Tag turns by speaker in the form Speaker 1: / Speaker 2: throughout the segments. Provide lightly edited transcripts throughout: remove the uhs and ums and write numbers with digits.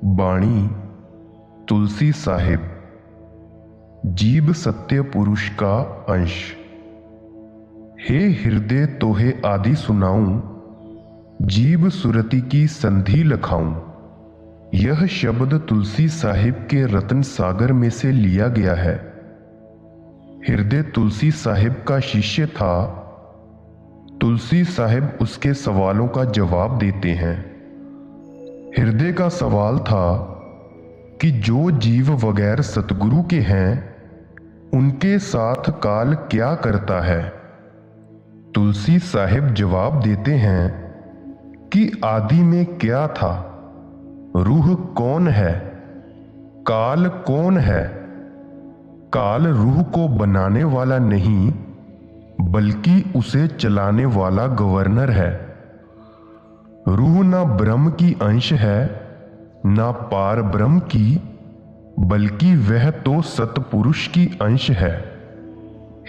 Speaker 1: बाणी तुलसी साहिब। जीव सत्य पुरुष का अंश। हे हृदय तोहे आदि सुनाऊं, जीव सुरति की संधि लखाऊं। यह शब्द तुलसी साहिब के रत्न सागर में से लिया गया है। हृदय तुलसी साहिब का शिष्य था। तुलसी साहिब उसके सवालों का जवाब देते हैं। हृदय का सवाल था कि जो जीव वगैर सतगुरु के हैं उनके साथ काल क्या करता है। तुलसी साहिब जवाब देते हैं कि आदि में क्या था, रूह कौन है, काल कौन है। काल रूह को बनाने वाला नहीं बल्कि उसे चलाने वाला गवर्नर है। रूह ना ब्रह्म की अंश है ना पार ब्रह्म की, बल्कि वह तो सतपुरुष की अंश है।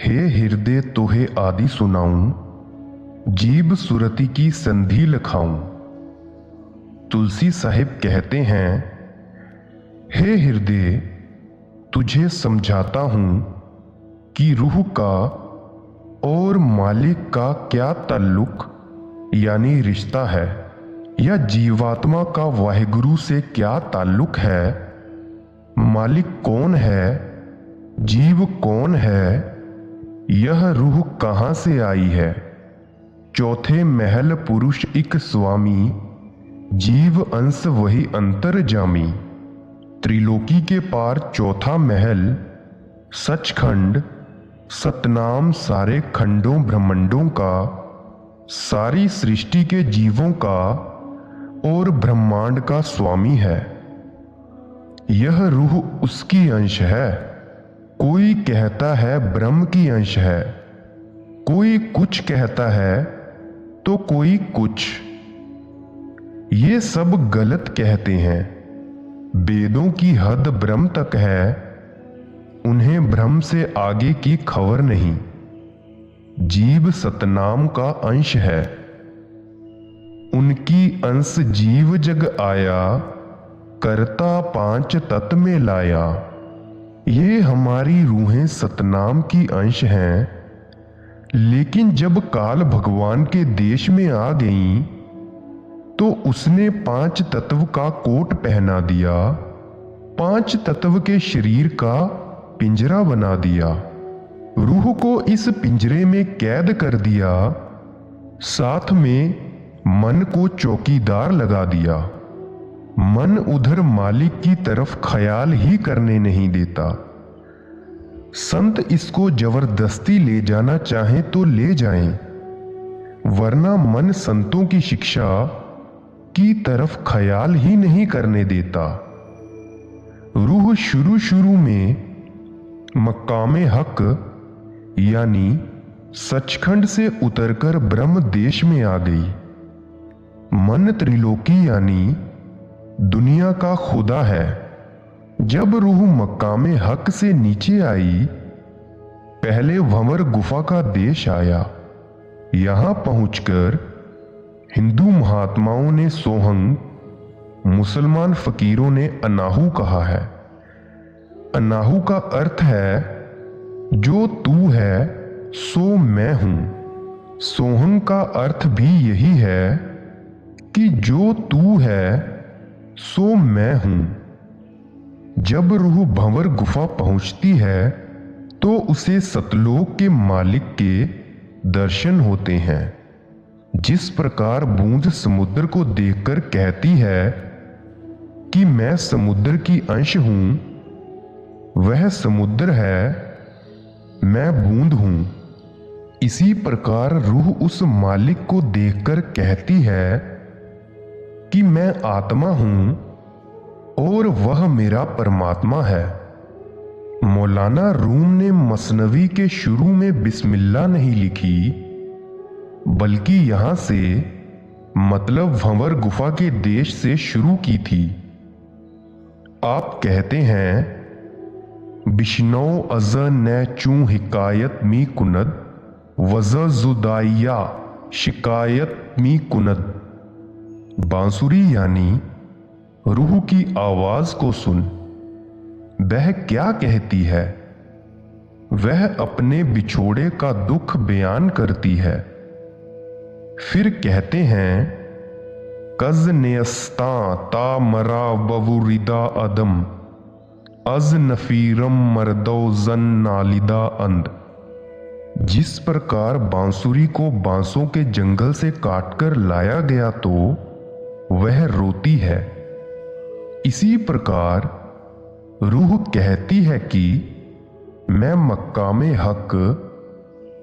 Speaker 1: हे हृदय तोहे आदि सुनाऊं, जीव सुरति की संधि लखाऊं। तुलसी साहिब कहते हैं, हे हृदय तुझे समझाता हूं कि रूह का और मालिक का क्या ताल्लुक यानी रिश्ता है, या जीवात्मा का वाहिगुरु से क्या ताल्लुक है। मालिक कौन है, जीव कौन है, यह रूह कहां से आई है। चौथे महल पुरुष एक स्वामी, जीव अंश वही अंतर्जामी। त्रिलोकी के पार चौथा महल सचखंड, सतनाम सारे खंडों ब्रह्मांडों का, सारी सृष्टि के जीवों का और ब्रह्मांड का स्वामी है। यह रूह उसकी अंश है। कोई कहता है ब्रह्म की अंश है, कोई कुछ कहता है तो कोई कुछ। ये सब गलत कहते हैं। वेदों की हद ब्रह्म तक है, उन्हें ब्रह्म से आगे की खबर नहीं। जीव सतनाम का अंश है, उनकी अंश जीव जग आया, करता पांच तत्व में लाया। ये हमारी रूहें सतनाम की अंश हैं, लेकिन जब काल भगवान के देश में आ गईं, तो उसने पांच तत्व का कोट पहना दिया, पांच तत्व के शरीर का पिंजरा बना दिया। रूह को इस पिंजरे में कैद कर दिया, साथ में मन को चौकीदार लगा दिया। मन उधर मालिक की तरफ ख्याल ही करने नहीं देता। संत इसको जबरदस्ती ले जाना चाहें तो ले जाएं, वरना मन संतों की शिक्षा की तरफ ख्याल ही नहीं करने देता। रूह शुरू शुरू में मकामे हक यानी सचखंड से उतरकर ब्रह्म देश में आ गई। मन त्रिलोकी यानी दुनिया का खुदा है। जब रूह मकामे हक से नीचे आई, पहले भंवर गुफा का देश आया। यहां पहुंचकर हिंदू महात्माओं ने सोहंग, मुसलमान फकीरों ने अनाहू कहा है। अनाहू का अर्थ है जो तू है सो मैं हूं। सोहंग का अर्थ भी यही है कि जो तू है सो मैं हूं। जब रूह भंवर गुफा पहुंचती है तो उसे सतलोक के मालिक के दर्शन होते हैं। जिस प्रकार बूंद समुद्र को देखकर कहती है कि मैं समुद्र की अंश हूं, वह समुद्र है, मैं बूंद हूं। इसी प्रकार रूह उस मालिक को देखकर कहती है कि मैं आत्मा हूं और वह मेरा परमात्मा है। मौलाना रूम ने मसनवी के शुरू में बिस्मिल्लाह नहीं लिखी, बल्कि यहां से मतलब भंवर गुफा के देश से शुरू की थी। आप कहते हैं, बिश्नो अज न चू हिकायत मी कुनद, वज जुदाइया शिकायत मी कुनद। बांसुरी यानी रूह की आवाज को सुन, वह क्या कहती है। वह अपने बिछोड़े का दुख बयान करती है। फिर कहते हैं, कज नेस्ता ता मरा बवुरिदा अदम अज नफीरम मरदो जन नालिदा अंद। जिस प्रकार बांसुरी को बांसों के जंगल से काटकर लाया गया तो वह रोती है, इसी प्रकार रूह कहती है कि मैं मकामे हक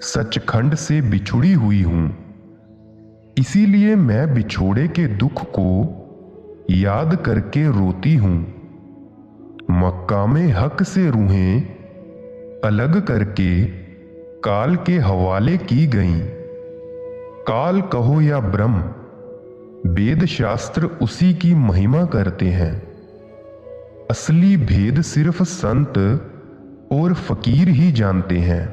Speaker 1: सचखंड से बिछुड़ी हुई हूं। इसीलिए मैं बिछोड़े के दुख को याद करके रोती हूं। मकामे हक से रूहें अलग करके काल के हवाले की गईं। काल कहो या ब्रह्म, वेद शास्त्र उसी की महिमा करते हैं। असली भेद सिर्फ संत और फकीर ही जानते हैं,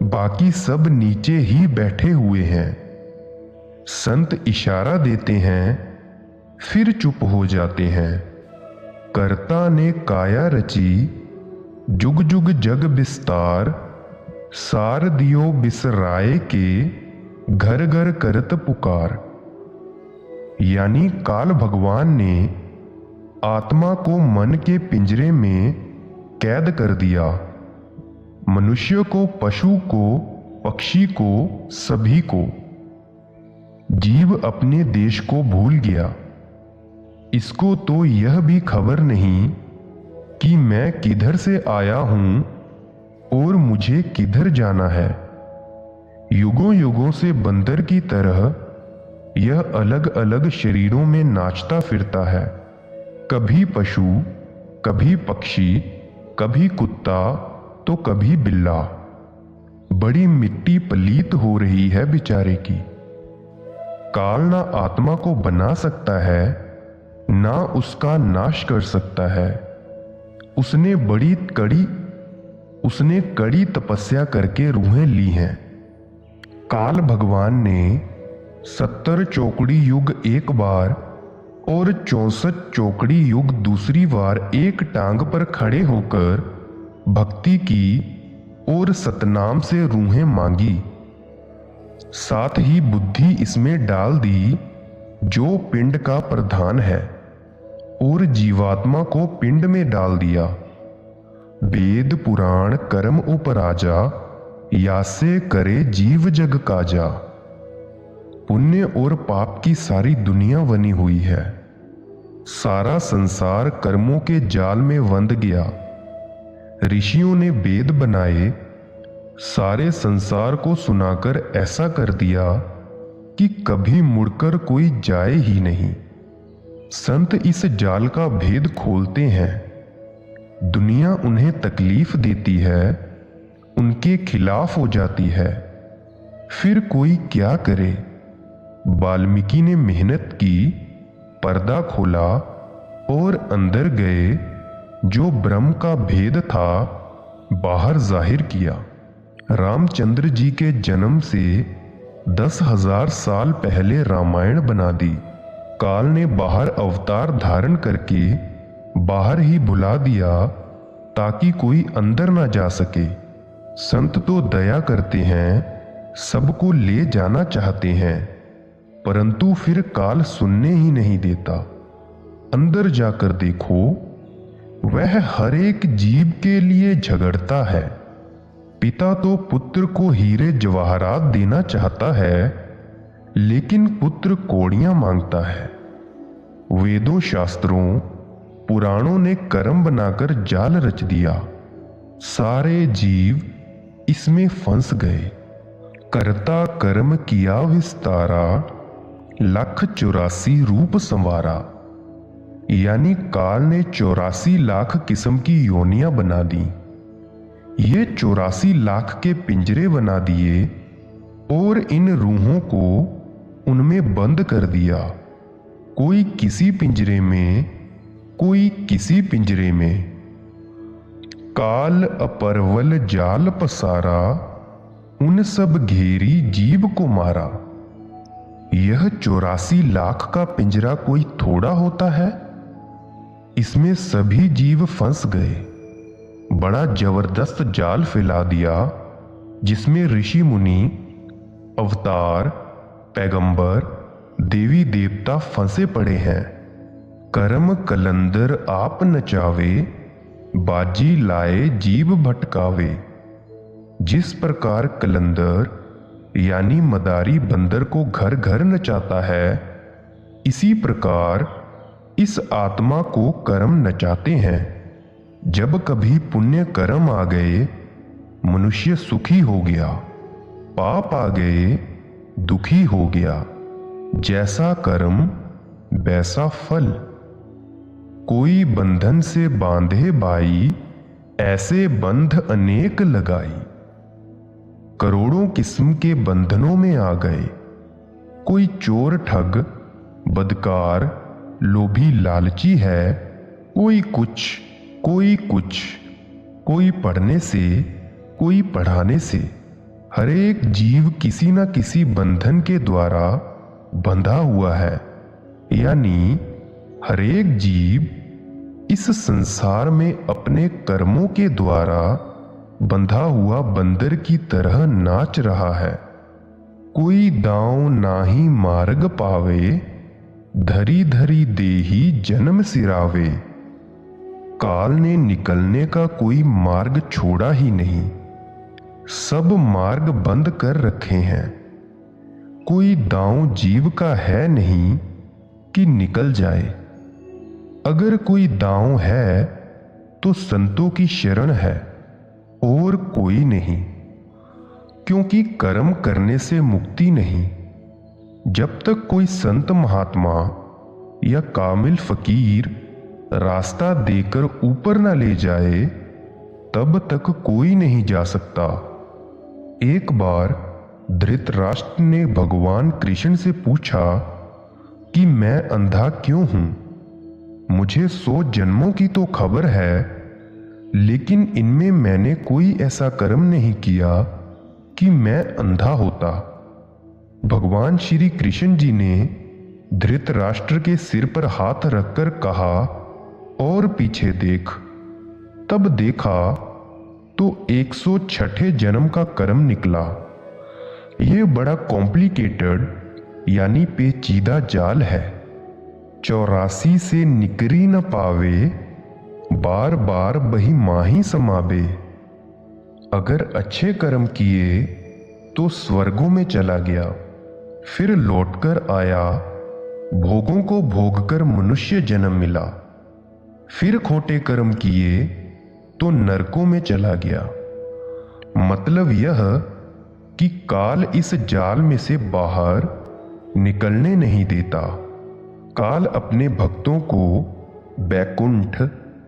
Speaker 1: बाकी सब नीचे ही बैठे हुए हैं। संत इशारा देते हैं, फिर चुप हो जाते हैं। कर्ता ने काया रची, जुग जुग जग विस्तार, सार दियो बिसराए के घर घर करत पुकार। यानी काल भगवान ने आत्मा को मन के पिंजरे में कैद कर दिया। मनुष्य को, पशु को, पक्षी को, सभी को। जीव अपने देश को भूल गया। इसको तो यह भी खबर नहीं कि मैं किधर से आया हूं और मुझे किधर जाना है। युगों युगों से बंदर की तरह यह अलग अलग शरीरों में नाचता फिरता है। कभी पशु, कभी पक्षी, कभी कुत्ता तो कभी बिल्ला। बड़ी मिट्टी पलीत हो रही है बेचारे की। काल ना आत्मा को बना सकता है, ना उसका नाश कर सकता है। उसने कड़ी तपस्या करके रूहें ली हैं। काल भगवान ने 70 चौकड़ी युग एक बार और 64 चौकड़ी युग दूसरी बार एक टांग पर खड़े होकर भक्ति की और सतनाम से रूहें मांगी। साथ ही बुद्धि इसमें डाल दी जो पिंड का प्रधान है, और जीवात्मा को पिंड में डाल दिया। वेद पुराण कर्म उपराजा, यासे करे जीव जग काजा। पुण्य और पाप की सारी दुनिया बनी हुई है। सारा संसार कर्मों के जाल में बंध गया। ऋषियों ने वेद बनाए, सारे संसार को सुनाकर ऐसा कर दिया कि कभी मुड़कर कोई जाए ही नहीं। संत इस जाल का भेद खोलते हैं। दुनिया उन्हें तकलीफ देती है, उनके खिलाफ हो जाती है। फिर कोई क्या करे। वाल्मीकि ने मेहनत की, पर्दा खोला और अंदर गए जो ब्रह्म का भेद था बाहर जाहिर किया। रामचंद्र जी के जन्म से 10,000 साल पहले रामायण बना दी। काल ने बाहर अवतार धारण करके बाहर ही बुला दिया ताकि कोई अंदर ना जा सके। संत तो दया करते हैं, सबको ले जाना चाहते हैं, परंतु फिर काल सुनने ही नहीं देता। अंदर जाकर देखो, वह हर एक जीव के लिए झगड़ता है। पिता तो पुत्र को हीरे जवाहरात देना चाहता है, लेकिन पुत्र कौड़ियां मांगता है। वेदों, शास्त्रों, पुराणों ने कर्म बनाकर जाल रच दिया। सारे जीव इसमें फंस गए। करता कर्म किया विस्तारा, 1,84 रूप संवारा। यानी काल ने 84 लाख किस्म की योनियां बना दी। ये 84 लाख के पिंजरे बना दिए और इन रूहों को उनमें बंद कर दिया। कोई किसी पिंजरे में, कोई किसी पिंजरे में। काल अपरवल जाल पसारा, उन सब घेरी जीव को मारा। यह 84 लाख का पिंजरा कोई थोड़ा होता है। इसमें सभी जीव फंस गए। बड़ा जबरदस्त जाल फैला दिया जिसमें ऋषि मुनि, अवतार, पैगंबर, देवी देवता फंसे पड़े हैं। करम कलंदर आप नचावे, बाजी लाए जीव भटकावे। जिस प्रकार कलंदर यानी मदारी बंदर को घर घर नचाता है, इसी प्रकार इस आत्मा को कर्म नचाते हैं। जब कभी पुण्य कर्म आ गए, मनुष्य सुखी हो गया, पाप आ गए, दुखी हो गया। जैसा कर्म वैसा फल। कोई बंधन से बांधे बाई, ऐसे बंध अनेक लगाई। करोड़ों किस्म के बंधनों में आ गए। कोई चोर ठग, बदकार, लोभी लालची है, कोई कुछ, कोई कुछ, कोई पढ़ने से, कोई पढ़ाने से। हर एक जीव किसी न किसी बंधन के द्वारा बंधा हुआ है। यानी हर एक जीव इस संसार में अपने कर्मों के द्वारा बंधा हुआ बंदर की तरह नाच रहा है। कोई दांव नाही मार्ग पावे, धरी धरी देही जन्म सिरावे। काल ने निकलने का कोई मार्ग छोड़ा ही नहीं, सब मार्ग बंद कर रखे हैं। कोई दांव जीव का है नहीं कि निकल जाए। अगर कोई दांव है तो संतों की शरण है और कोई नहीं, क्योंकि कर्म करने से मुक्ति नहीं। जब तक कोई संत महात्मा या कामिल फकीर रास्ता देकर ऊपर न ले जाए, तब तक कोई नहीं जा सकता। एक बार धृतराष्ट्र ने भगवान कृष्ण से पूछा कि मैं अंधा क्यों हूं? मुझे 100 जन्मों की तो खबर है, लेकिन इनमें मैंने कोई ऐसा कर्म नहीं किया कि मैं अंधा होता। भगवान श्री कृष्ण जी ने धृतराष्ट्र के सिर पर हाथ रखकर कहा, और पीछे देख। तब देखा तो 106 जन्म का कर्म निकला। यह बड़ा कॉम्प्लिकेटेड यानी पेचीदा जाल है। 84 से निकरी न पावे, बार बार बही माही समावे। अगर अच्छे कर्म किए तो स्वर्गों में चला गया, फिर लौटकर आया, भोगों को भोगकर मनुष्य जन्म मिला। फिर खोटे कर्म किए तो नरकों में चला गया। मतलब यह कि काल इस जाल में से बाहर निकलने नहीं देता। काल अपने भक्तों को बैकुंठ,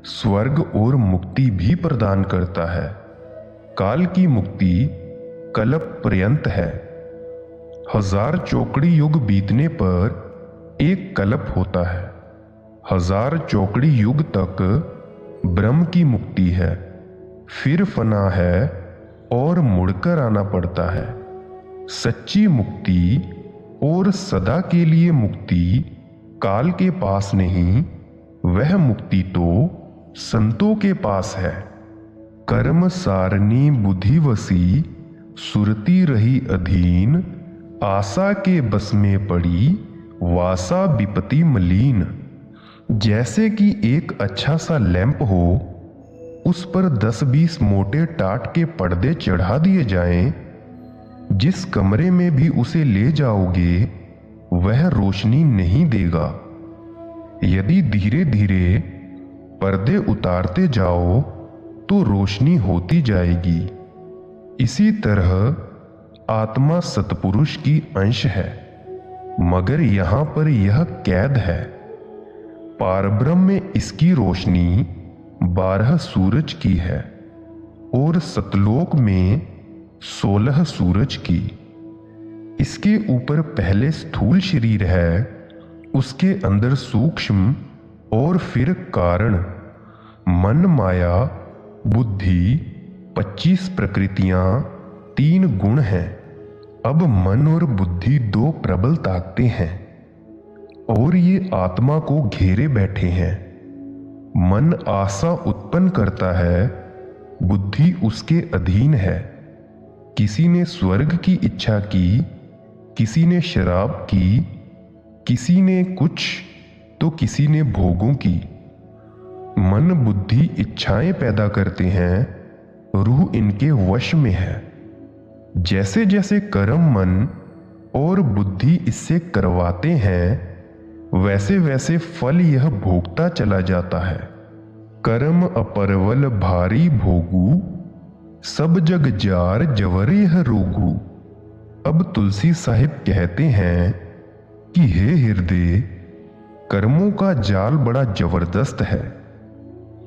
Speaker 1: स्वर्ग और मुक्ति भी प्रदान करता है। काल की मुक्ति कल्प पर्यंत है। 1000 चौकड़ी युग बीतने पर एक कल्प होता है। 1000 चौकड़ी युग तक ब्रह्म की मुक्ति है, फिर फना है और मुड़कर आना पड़ता है। सच्ची मुक्ति और सदा के लिए मुक्ति काल के पास नहीं, वह मुक्ति तो संतों के पास है। कर्म सारणी बुद्धि वसी, सुरती रही अधीन। आशा के बस में पड़ी, वासा विपति मलीन। जैसे कि एक अच्छा सा लैंप हो, उस पर 10-20 मोटे टाट के पर्दे चढ़ा दिए जाएं, जिस कमरे में भी उसे ले जाओगे वह रोशनी नहीं देगा। यदि धीरे धीरे पर्दे उतारते जाओ तो रोशनी होती जाएगी। इसी तरह आत्मा सतपुरुष की अंश है, मगर यहां पर यह कैद है। पारब्रह्म में इसकी रोशनी 12 सूरज की है और सतलोक में 16 सूरज की। इसके ऊपर पहले स्थूल शरीर है, उसके अंदर सूक्ष्म और फिर कारण, मन, माया, बुद्धि, 25 प्रकृतियां, 3 गुण हैं। अब मन और बुद्धि दो प्रबल ताकतें हैं और ये आत्मा को घेरे बैठे हैं। मन आशा उत्पन्न करता है, बुद्धि उसके अधीन है। किसी ने स्वर्ग की इच्छा की, किसी ने शराब की, किसी ने कुछ तो किसी ने भोगों की। मन बुद्धि इच्छाएं पैदा करते हैं, रूह इनके वश में है। जैसे जैसे कर्म मन और बुद्धि इससे करवाते हैं, वैसे वैसे फल यह भोगता चला जाता है। कर्म अपरवल भारी भोगू, सब जग जार जवर यह रोगू। अब तुलसी साहिब कहते हैं कि हे हृदय, कर्मों का जाल बड़ा जबरदस्त है।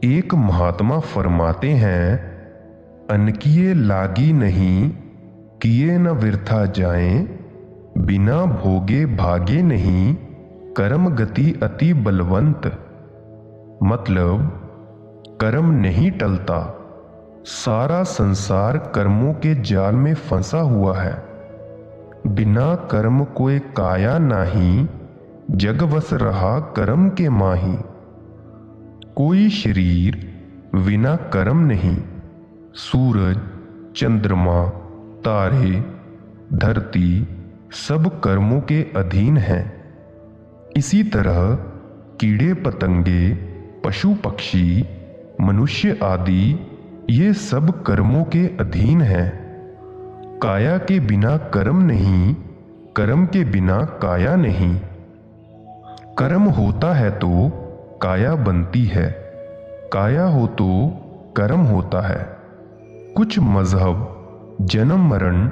Speaker 1: एक महात्मा फरमाते हैं, अनकिए लागी नहीं, किए न वृथा जाएं, बिना भोगे भागे नहीं, कर्म गति अति बलवंत। मतलब कर्म नहीं टलता, सारा संसार कर्मों के जाल में फंसा हुआ है। बिना कर्म कोई काया नाही, जग वस रहा कर्म के माही। कोई शरीर बिना कर्म नहीं। सूरज, चंद्रमा, तारे, धरती सब कर्मों के अधीन हैं। इसी तरह कीड़े पतंगे, पशु पक्षी, मनुष्य आदि ये सब कर्मों के अधीन हैं। काया के बिना कर्म नहीं, कर्म के बिना काया नहीं। कर्म होता है तो काया बनती है, काया हो तो कर्म होता है। कुछ मजहब जन्म मरण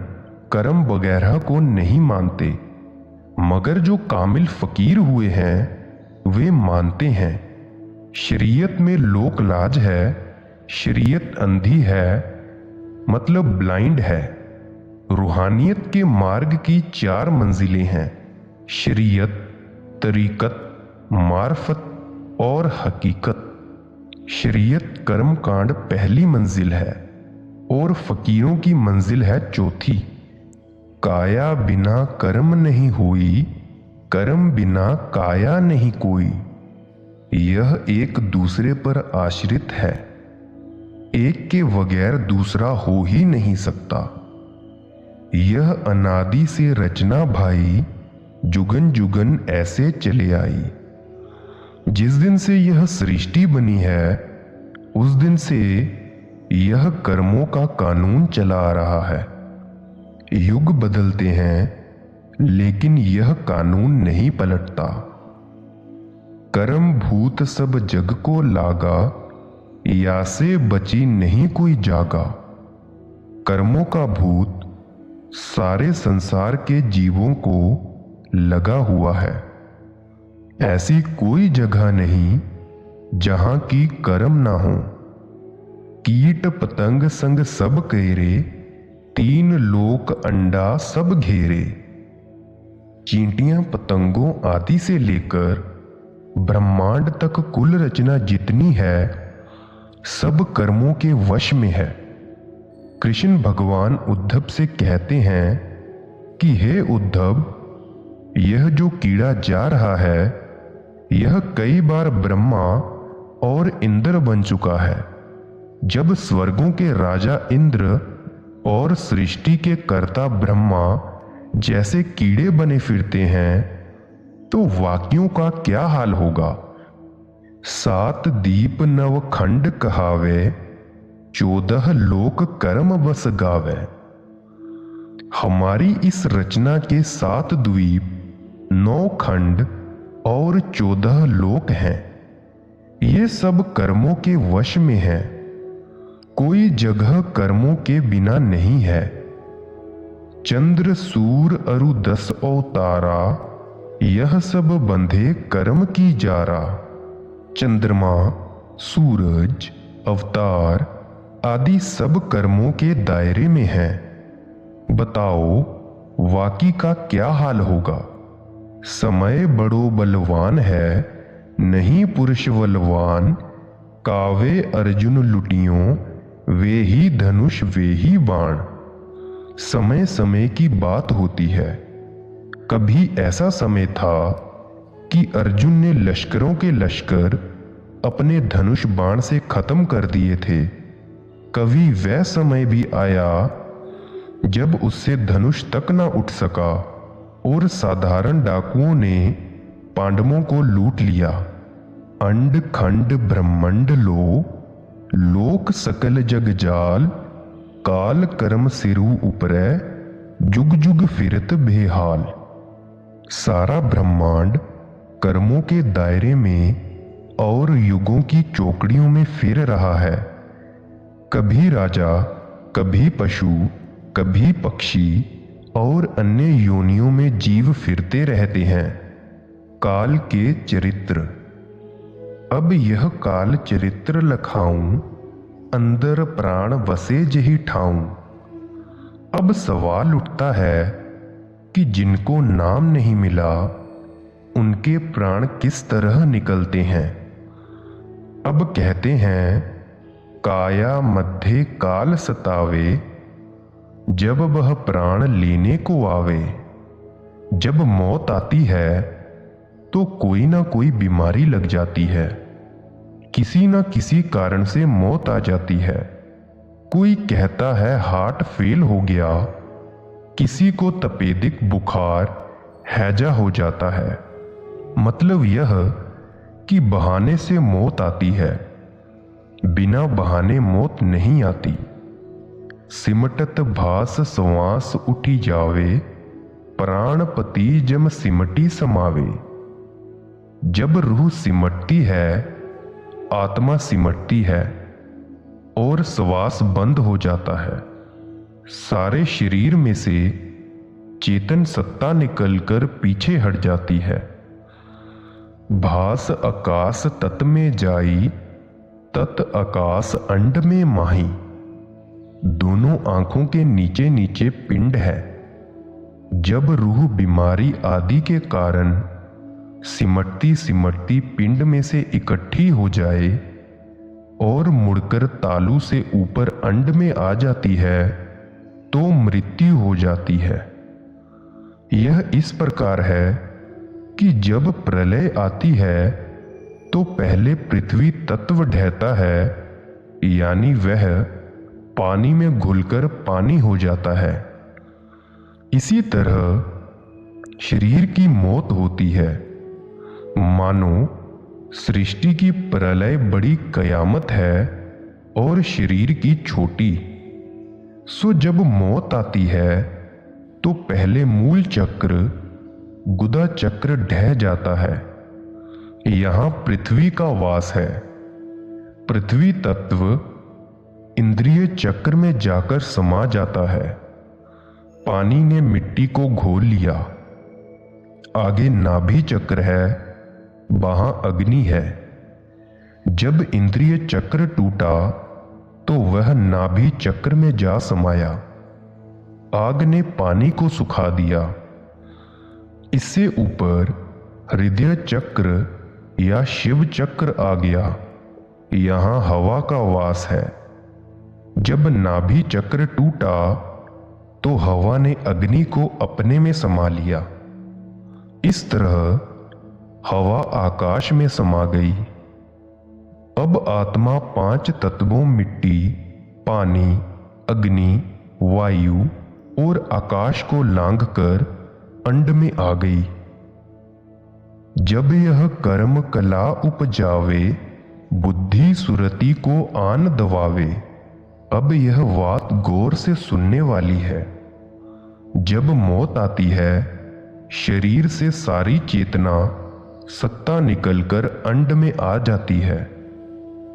Speaker 1: कर्म वगैरह को नहीं मानते, मगर जो कामिल फकीर हुए हैं वे मानते हैं। शरीयत में लोक लाज है, शरीयत अंधी है, मतलब ब्लाइंड है। रूहानियत के मार्ग की 4 मंजिलें हैं, शरीयत, तरीकत, मार्फत और हकीकत। शरीयत कर्म कांड पहली मंजिल है और फकीरों की मंजिल है चौथी। काया बिना कर्म नहीं हुई, कर्म बिना काया नहीं कोई। यह एक दूसरे पर आश्रित है, एक के बगैर दूसरा हो ही नहीं सकता। यह अनादि से रचना भाई, जुगन जुगन ऐसे चले आई। जिस दिन से यह सृष्टि बनी है, उस दिन से यह कर्मों का कानून चला आ रहा है। युग बदलते हैं लेकिन यह कानून नहीं पलटता। कर्म भूत सब जग को लागा, या से बची नहीं कोई जागा। कर्मों का भूत सारे संसार के जीवों को लगा हुआ है। ऐसी कोई जगह नहीं जहां की कर्म ना हो। कीट पतंग संग सब केरे, 3 लोक अंडा सब घेरे। चींटियां पतंगों आदि से लेकर ब्रह्मांड तक कुल रचना जितनी है सब कर्मों के वश में है। कृष्ण भगवान उद्धव से कहते हैं कि हे उद्धव, यह जो कीड़ा जा रहा है यह कई बार ब्रह्मा और इंद्र बन चुका है। जब स्वर्गों के राजा इंद्र और सृष्टि के कर्ता ब्रह्मा जैसे कीड़े बने फिरते हैं तो वाक्यों का क्या हाल होगा। 7 दीप नव खंड कहावे, 14 लोक कर्म बस गावे। हमारी इस रचना के 7 द्वीप, 9 खंड और 14 लोक हैं। ये सब कर्मों के वश में है। कोई जगह कर्मों के बिना नहीं है। चंद्र सूर अरु 10 अवतारा, यह सब बंधे कर्म की जारा। चंद्रमा, सूरज, अवतार आदि सब कर्मों के दायरे में है। बताओ वाकी का क्या हाल होगा। समय बड़ो बलवान है, नहीं पुरुष बलवान। कावे अर्जुन लुटियों, वे ही धनुष वे ही बाण। समय समय की बात होती है। कभी ऐसा समय था कि अर्जुन ने लश्करों के लश्कर अपने धनुष बाण से खत्म कर दिए थे। कभी वह समय भी आया जब उससे धनुष तक न उठ सका और साधारण डाकुओं ने पांडवों को लूट लिया। अंड खंड ब्रह्मंड लो, लोक सकल जग जाल, काल कर्म सिरु उपरै, जुग जुग फिरत बेहाल। सारा ब्रह्मांड कर्मों के दायरे में और युगों की चौकड़ियों में फिर रहा है। कभी राजा, कभी पशु, कभी पक्षी और अन्य योनियों में जीव फिरते रहते हैं। काल के चरित्र। अब यह काल चरित्र लखाऊं, अंदर प्राण वसे जही ठाऊं। अब सवाल उठता है कि जिनको नाम नहीं मिला उनके प्राण किस तरह निकलते हैं। अब कहते हैं काया मध्य काल सतावे, जब वह प्राण लेने को आवे। जब मौत आती है तो कोई ना कोई बीमारी लग जाती है, किसी न किसी कारण से मौत आ जाती है। कोई कहता है हार्ट फेल हो गया, किसी को तपेदिक बुखार हैजा हो जाता है। मतलब यह कि बहाने से मौत आती है, बिना बहाने मौत नहीं आती। सिमटत भास श्वास उठी जावे, प्राणपति जम सिमटी समावे। जब रूह सिमटती है, आत्मा सिमटती है और श्वास बंद हो जाता है। सारे शरीर में से चेतन सत्ता निकलकर पीछे हट जाती है। भास आकाश तत् में जाई, तत् आकाश अंड में माही। दोनों आंखों के नीचे नीचे पिंड है। जब रूह बीमारी आदि के कारण सिमटती सिमटती पिंड में से इकट्ठी हो जाए और मुड़कर तालू से ऊपर अंड में आ जाती है तो मृत्यु हो जाती है। यह इस प्रकार है कि जब प्रलय आती है तो पहले पृथ्वी तत्व ढहता है, यानी वह पानी में घुलकर पानी हो जाता है। इसी तरह शरीर की मौत होती है। मानो सृष्टि की प्रलय बड़ी कयामत है और शरीर की छोटी। सो जब मौत आती है तो पहले मूल चक्र गुदा चक्र ढह जाता है। यहां पृथ्वी का वास है। पृथ्वी तत्व इंद्रिय चक्र में जाकर समा जाता है। पानी ने मिट्टी को घोल लिया। आगे नाभि चक्र है, वहां अग्नि है। जब इंद्रिय चक्र टूटा तो वह नाभि चक्र में जा समाया। आग ने पानी को सुखा दिया। इससे ऊपर हृदय चक्र या शिव चक्र आ गया। यहां हवा का वास है। जब नाभि चक्र टूटा तो हवा ने अग्नि को अपने में समा लिया। इस तरह हवा आकाश में समा गई। अब आत्मा 5 तत्वों मिट्टी, पानी, अग्नि, वायु और आकाश को लांघकर अंड में आ गई। जब यह कर्म कला उपजावे, बुद्धि सुरति को आन दवावे। अब यह बात गौर से सुनने वाली है। जब मौत आती है, शरीर से सारी चेतना सत्ता निकलकर अंड में आ जाती है।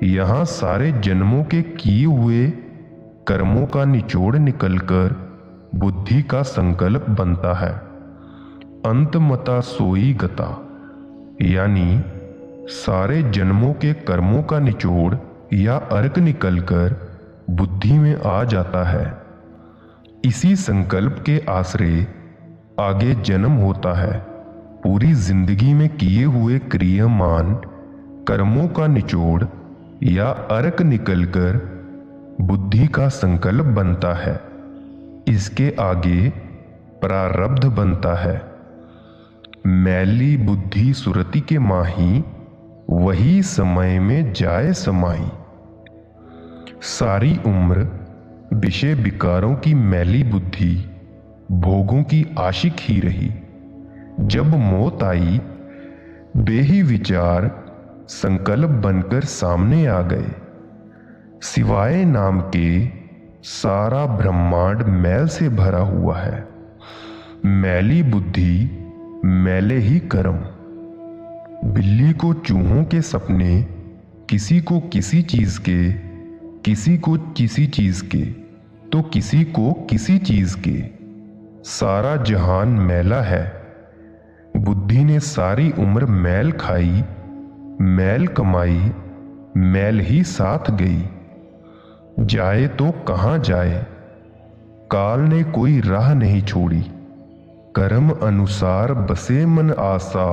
Speaker 1: यहां सारे जन्मों के किए हुए कर्मों का निचोड़ निकलकर बुद्धि का संकल्प बनता है। अंतमता सोई गता, यानी सारे जन्मों के कर्मों का निचोड़ या अर्क निकलकर बुद्धि में आ जाता है। इसी संकल्प के आश्रय आगे जन्म होता है। पूरी जिंदगी में किए हुए क्रियामान कर्मों का निचोड़ या अर्क निकलकर बुद्धि का संकल्प बनता है। इसके आगे प्रारब्ध बनता है। मैली बुद्धि सुरति के माही, वही समय में जाए समाई। सारी उम्र विषय विकारों की मैली बुद्धि भोगों की आशिक ही रही। जब मौत आई, बेही विचार संकल्प बनकर सामने आ गए। सिवाय नाम के सारा ब्रह्मांड मैल से भरा हुआ है। मैली बुद्धि, मैले ही कर्म। बिल्ली को चूहों के सपने, किसी को किसी चीज के, किसी को किसी चीज के, तो किसी को किसी चीज के। सारा जहान मैला है। बुद्धि ने सारी उम्र मैल खाई, मैल कमाई, मैल ही साथ गई। जाए तो कहां जाए, काल ने कोई राह नहीं छोड़ी। कर्म अनुसार बसे मन आसा,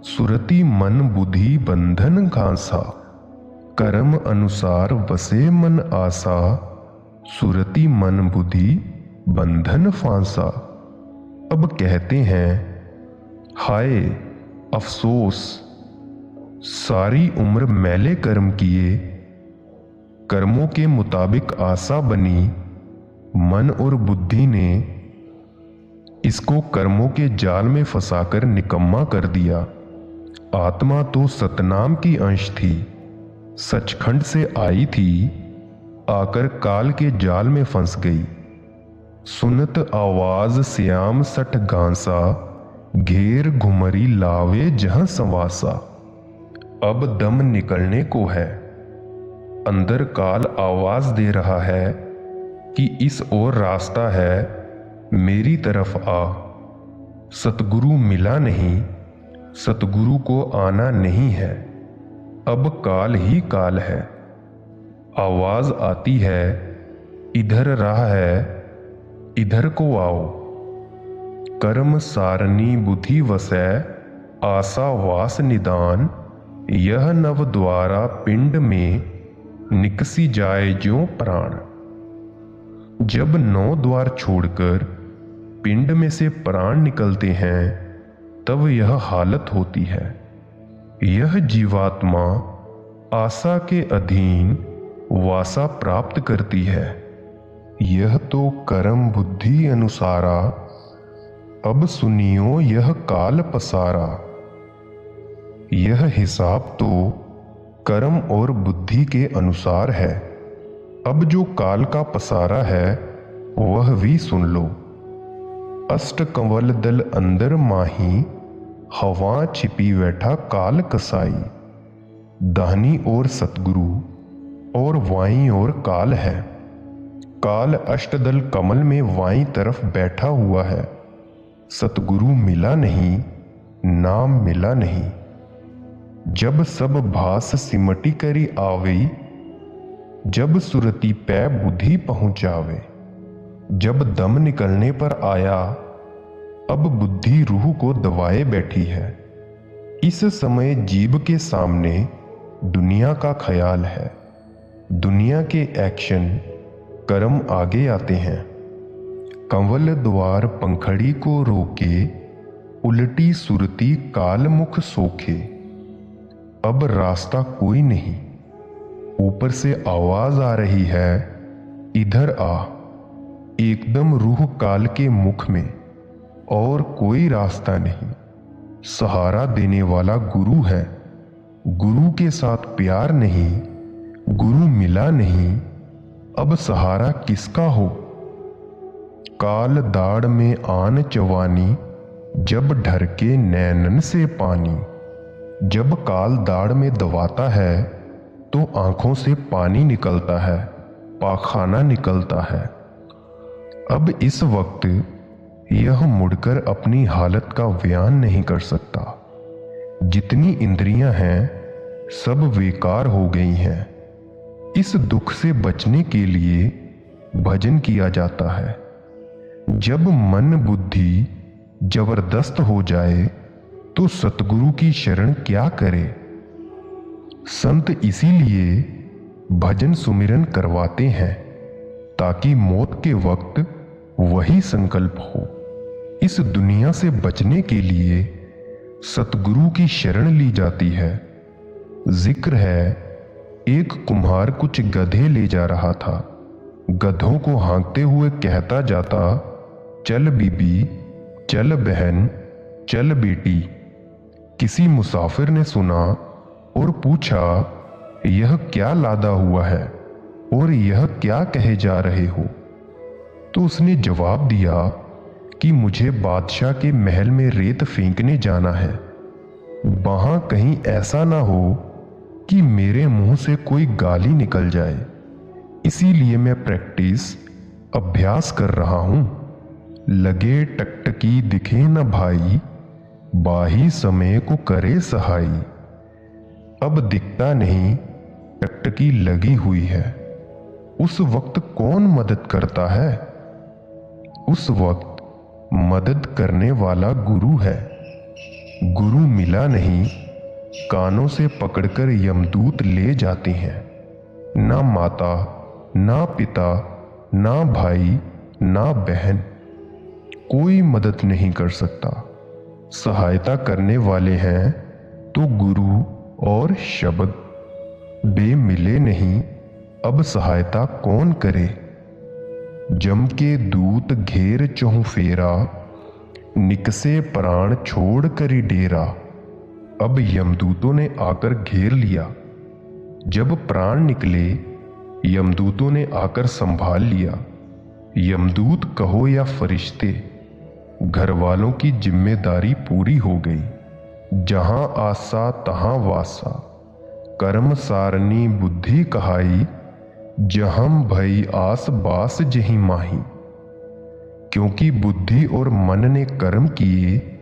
Speaker 1: सुरति मन बुद्धि बंधन घासा। कर्म अनुसार बसे मन आसा, सुरति मन बुद्धि बंधन फांसा। अब कहते हैं, हाय अफसोस, सारी उम्र मैले कर्म किए, कर्मों के मुताबिक आशा बनी। मन और बुद्धि ने इसको कर्मों के जाल में फंसाकर निकम्मा कर दिया। आत्मा तो सतनाम की अंश थी, सचखंड से आई थी, आकर काल के जाल में फंस गई। सुनत आवाज श्याम सठ गांसा, घेर घुमरी लावे जहां संवासा। अब दम निकलने को है। अंदर काल आवाज दे रहा है कि इस ओर रास्ता है, मेरी तरफ आ। सतगुरु मिला नहीं, सतगुरु को आना नहीं है। अब काल ही काल है। आवाज आती है, इधर राह है, इधर को आओ। कर्म सारणी बुद्धि वसै, आशा वास निदान। यह नव द्वारा पिंड में, निकसी जाए ज्यों प्राण। जब 9 द्वार छोड़कर पिंड में से प्राण निकलते हैं, तब यह हालत होती है। यह जीवात्मा आशा के अधीन वासा प्राप्त करती है। यह तो कर्म बुद्धि अनुसारा, अब सुनियो यह काल पसारा। यह हिसाब तो कर्म और बुद्धि के अनुसार है। अब जो काल का पसारा है, वह भी सुन लो। अष्ट कंवल दल अंदर माही, हवा छिपी बैठा काल कसाई। दाहिनी ओर सतगुरु और वाई ओर काल है। काल अष्टदल कमल में वाई तरफ बैठा हुआ है। सतगुरु मिला नहीं, नाम मिला नहीं। जब सब भास सिमटी करी आवे, जब सुरति पै बुद्धि पहुंचावे। जब दम निकलने पर आया, अब बुद्धि रूह को दबाए बैठी है। इस समय जीव के सामने दुनिया का ख्याल है। दुनिया के एक्शन कर्म आगे आते हैं। कंवल द्वार पंखड़ी को रोके, उल्टी सुरती काल मुख सोखे। अब रास्ता कोई नहीं। ऊपर से आवाज आ रही है, इधर आ। एकदम रूह काल के मुख में, और कोई रास्ता नहीं। सहारा देने वाला गुरु है। गुरु के साथ प्यार नहीं, गुरु मिला नहीं। अब सहारा किसका हो? काल दाड़ में आन चवानी, जब ढरके नैनन से पानी। जब काल दाड़ में दबाता है, तो आंखों से पानी निकलता है, पाखाना निकलता है। अब इस वक्त यह मुड़कर अपनी हालत का बयान नहीं कर सकता। जितनी इंद्रियां हैं, सब बेकार हो गई हैं। इस दुख से बचने के लिए भजन किया जाता है। जब मन बुद्धि जबरदस्त हो जाए, तो सतगुरु की शरण क्या करे? संत इसीलिए भजन सुमिरन करवाते हैं, ताकि मौत के वक्त वही संकल्प हो। इस दुनिया से बचने के लिए सतगुरु की शरण ली जाती है। जिक्र है, एक कुम्हार कुछ गधे ले जा रहा था। गधों को हाँकते हुए कहता जाता, चल बीबी, चल बहन, चल बेटी। किसी मुसाफिर ने सुना और पूछा, यह क्या लादा हुआ है और यह क्या कहे जा रहे हो? तो उसने जवाब दिया कि मुझे बादशाह के महल में रेत फेंकने जाना है। वहां कहीं ऐसा ना हो कि मेरे मुंह से कोई गाली निकल जाए, इसीलिए मैं अभ्यास कर रहा हूं। लगे टकटकी दिखे न भाई, बाही समय को करे सहाई। अब दिखता नहीं, टकटकी लगी हुई है। उस वक्त कौन मदद करता है? उस वक्त मदद करने वाला गुरु है। गुरु मिला नहीं, कानों से पकड़कर यमदूत ले जाते हैं। ना माता, ना पिता, ना भाई, ना बहन, कोई मदद नहीं कर सकता। सहायता करने वाले हैं तो गुरु और शब्द। बे मिले नहीं, अब सहायता कौन करे? जम के दूत घेर चहुं फेरा, निकसे प्राण छोड़ करी डेरा। अब यमदूतों ने आकर घेर लिया। जब प्राण निकले, यमदूतों ने आकर संभाल लिया। यमदूत कहो या फरिश्ते, घर वालों की जिम्मेदारी पूरी हो गई। जहां आसा तहां वासा, कर्म सारनी बुद्धि कहाई। जहम भई आस बास जही माही। क्योंकि बुद्धि और मन ने कर्म किए,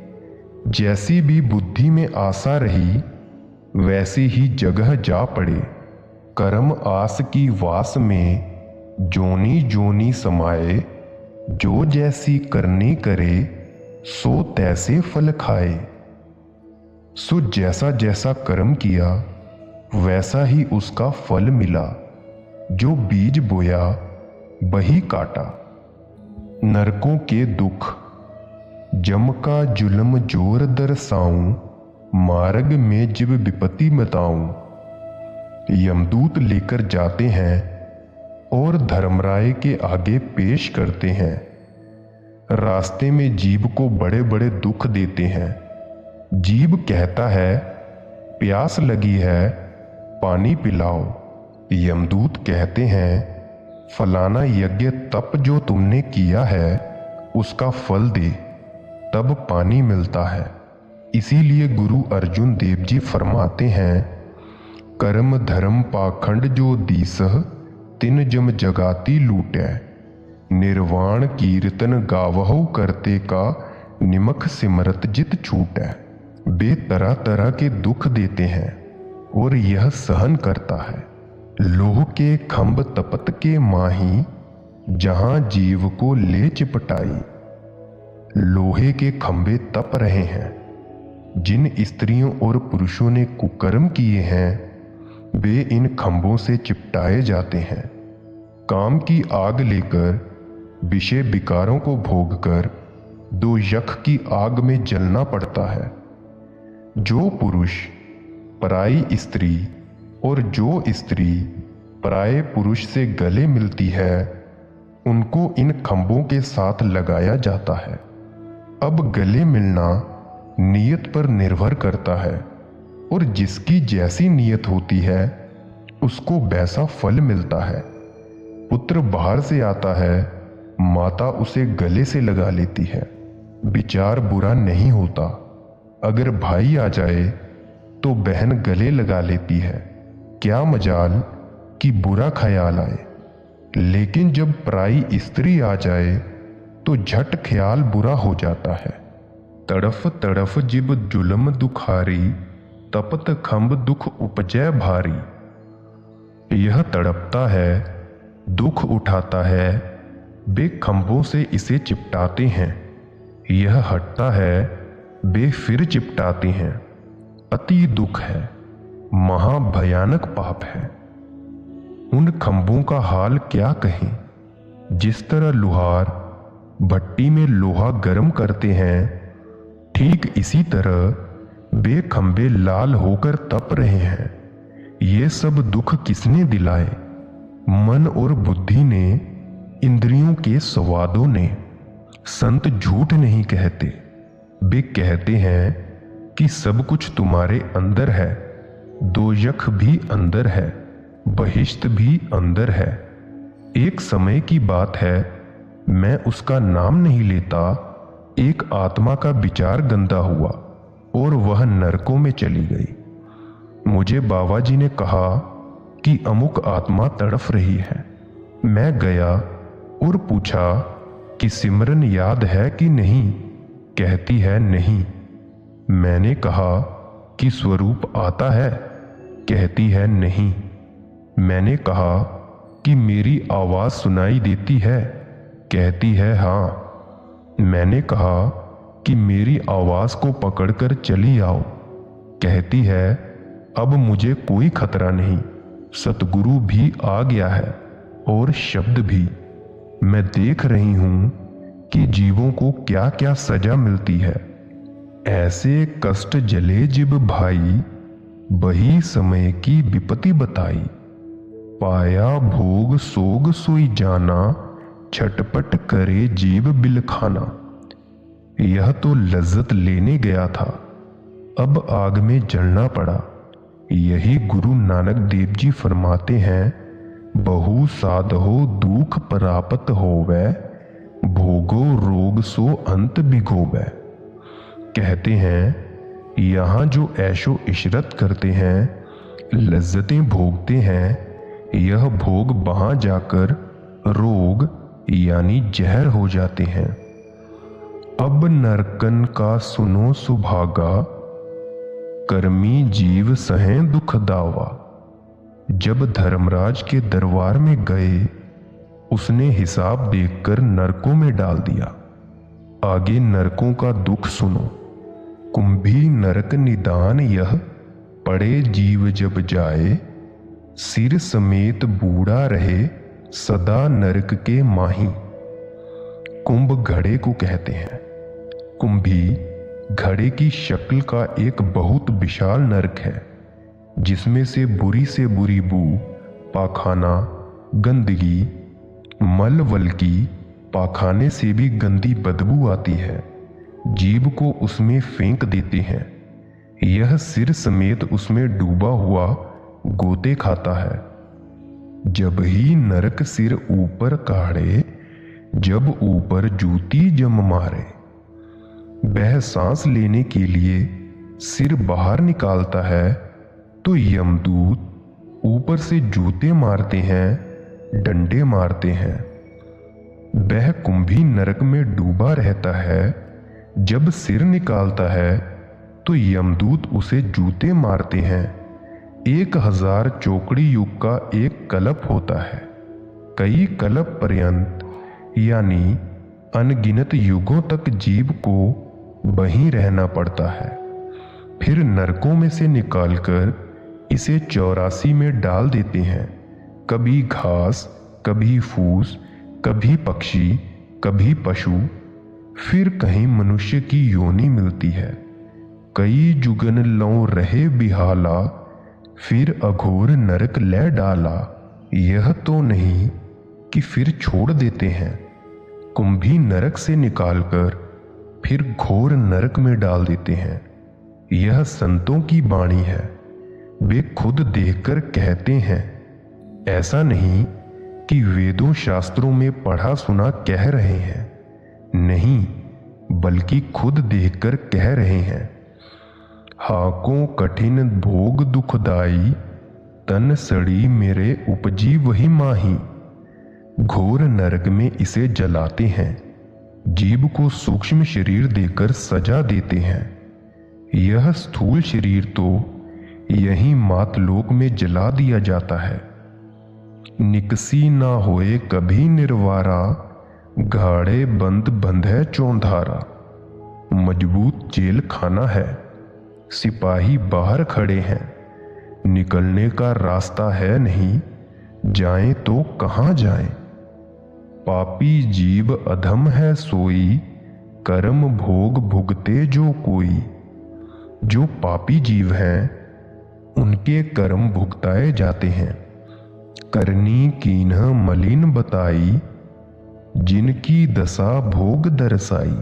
Speaker 1: जैसी भी बुद्धि में आशा रही वैसी ही जगह जा पड़े। कर्म आस की वास में जोनी जोनी समाए। जो जैसी करनी करे सो तैसे फल खाए। सो जैसा जैसा कर्म किया वैसा ही उसका फल मिला। जो बीज बोया वही काटा। नरकों के दुख, जम का जुल्म जोर दरसाऊं। मार्ग में जिब विपत्ति मताऊं। यमदूत लेकर जाते हैं और धर्मराय के आगे पेश करते हैं। रास्ते में जीव को बड़े बड़े दुख देते हैं। जीव कहता है, प्यास लगी है, पानी पिलाओ। यमदूत कहते हैं, फलाना यज्ञ तप जो तुमने किया है उसका फल दे, तब पानी मिलता है। इसीलिए गुरु अर्जुन देव जी फरमाते हैं, कर्म धर्म पाखंड जो दीसह, तिन जम जगाती लूटै। निर्वाण कीर्तन गावहु करते का, निमख सिमरत जित छूटै। वे तरह तरह के दुख देते हैं और यह सहन करता है। लोह के खंभ तपत के माही, जहां जीव को ले चिपटाई। लोहे के खंभे तप रहे हैं। जिन स्त्रियों और पुरुषों ने कुकर्म किए हैं वे इन खंभों से चिपटाए जाते हैं। काम की आग लेकर, विषय विकारों को भोगकर दो यख की आग में जलना पड़ता है। जो पुरुष पराई स्त्री और जो स्त्री पराये पुरुष से गले मिलती है उनको इन खंभों के साथ लगाया जाता है। अब गले मिलना नियत पर निर्भर करता है और जिसकी जैसी नियत होती है उसको वैसा फल मिलता है। पुत्र बाहर से आता है, माता उसे गले से लगा लेती है। विचार बुरा नहीं होता। अगर भाई आ जाए तो बहन गले लगा लेती है। क्या मजाल कि बुरा ख्याल आए। लेकिन जब पराई स्त्री आ जाए तो झट ख्याल बुरा हो जाता है। तड़फ तड़फ जिब जुल्म दुखारी, तपत खंभ दुख उपजै भारी। यह तड़पता है, दुख उठाता है, वे खंभों से इसे चिपटाते हैं। यह हटता है, वे फिर चिपटाते हैं। अति दुख है, महाभयानक पाप है। उन खंभों का हाल क्या कहें। जिस तरह लुहार भट्टी में लोहा गर्म करते हैं, ठीक इसी तरह वे खंभे लाल होकर तप रहे हैं। ये सब दुख किसने दिलाए? मन और बुद्धि ने, इंद्रियों के स्वादों ने। संत झूठ नहीं कहते, वे कहते हैं कि सब कुछ तुम्हारे अंदर है। दोजख भी अंदर है, बहिश्त भी अंदर है। एक समय की बात है, मैं उसका नाम नहीं लेता, एक आत्मा का विचार गंदा हुआ और वह नरकों में चली गई। मुझे बाबा जी ने कहा कि अमुक आत्मा तड़फ रही है। मैं गया और पूछा कि सिमरन याद है कि नहीं? कहती है नहीं। मैंने कहा कि स्वरूप आता है? कहती है नहीं। मैंने कहा कि मेरी आवाज सुनाई देती है? कहती है हाँ। मैंने कहा कि मेरी आवाज को पकड़कर चली आओ। कहती है अब मुझे कोई खतरा नहीं, सतगुरु भी आ गया है और शब्द भी। मैं देख रही हूं कि जीवों को क्या क्या सजा मिलती है। ऐसे कष्ट जले जिब भाई, बही समय की विपत्ति बताई। पाया भोग सोग सोई जाना, छटपट करे जीव बिलखाना। यह तो लज्जत लेने गया था, अब आग में जलना पड़ा। यही गुरु नानक देव जी फरमाते हैं, बहु साधहो दुख परापत होवे, भोगो रोग सो अंत भिगोवे। कहते हैं यहां जो ऐशो इशरत करते हैं, लज्जतें भोगते हैं, यह भोग वहां जाकर रोग यानी जहर हो जाते हैं। अब नरकन का सुनो सुभागा, कर्मी जीव सहें दुख दावा। जब धर्मराज के दरबार में गए, उसने हिसाब देखकर नरकों में डाल दिया। आगे नरकों का दुख सुनो। कुंभी नरक निदान यह, पड़े जीव जब जाए। सिर समेत बूढ़ा रहे, सदा नरक के माही। कुंभ घड़े को कहते हैं। कुंभी घड़े की शक्ल का एक बहुत विशाल नरक है, जिसमें से बुरी बू, पाखाना, गंदगी, मलवल की, पाखाने से भी गंदी बदबू आती है। जीव को उसमें फेंक देते हैं। यह सिर समेत उसमें डूबा हुआ गोते खाता है। जब ही नरक सिर ऊपर काढ़े, जब ऊपर जूती जम मारे। वह सांस लेने के लिए सिर बाहर निकालता है तो यमदूत ऊपर से जूते मारते हैं, डंडे मारते हैं। वह कुंभी नरक में डूबा रहता है। जब सिर निकालता है तो यमदूत उसे जूते मारते हैं। 1000 चौकड़ी युग का एक कल्प होता है। कई कल्प पर्यंत यानी अनगिनत युगों तक जीव को वहीं रहना पड़ता है। फिर नरकों में से निकालकर इसे 84 में डाल देते हैं। कभी घास, कभी फूस, कभी पक्षी, कभी पशु, फिर कहीं मनुष्य की योनि मिलती है। कई जुगन लौ रहे बिहाला, फिर अघोर नरक ले डाला। यह तो नहीं कि फिर छोड़ देते हैं। कुंभी नरक से निकालकर फिर घोर नरक में डाल देते हैं। यह संतों की वाणी है। वे खुद देखकर कहते हैं, ऐसा नहीं कि वेदों शास्त्रों में पढ़ा सुना कह रहे हैं। नहीं, बल्कि खुद देखकर कह रहे हैं। हाकों कठिन भोग दुखदाई, तन सड़ी मेरे उपजी वही माही। घोर नरक में इसे जलाते हैं। जीव को सूक्ष्म शरीर देकर सजा देते हैं। यह स्थूल शरीर तो यहीं मातलोक में जला दिया जाता है। निकसी ना होए कभी निर्वारा, घाड़े बंद बंधे चौंधारा। मजबूत जेल खाना है, सिपाही बाहर खड़े हैं। निकलने का रास्ता है नहीं, जाएं तो कहां जाएं। पापी जीव अधम है सोई, कर्म भोग भुगते जो कोई। जो पापी जीव हैं उनके कर्म भुगताए जाते हैं। करनी कीन्ह मलिन बताई, जिनकी दशा भोग दरसाई।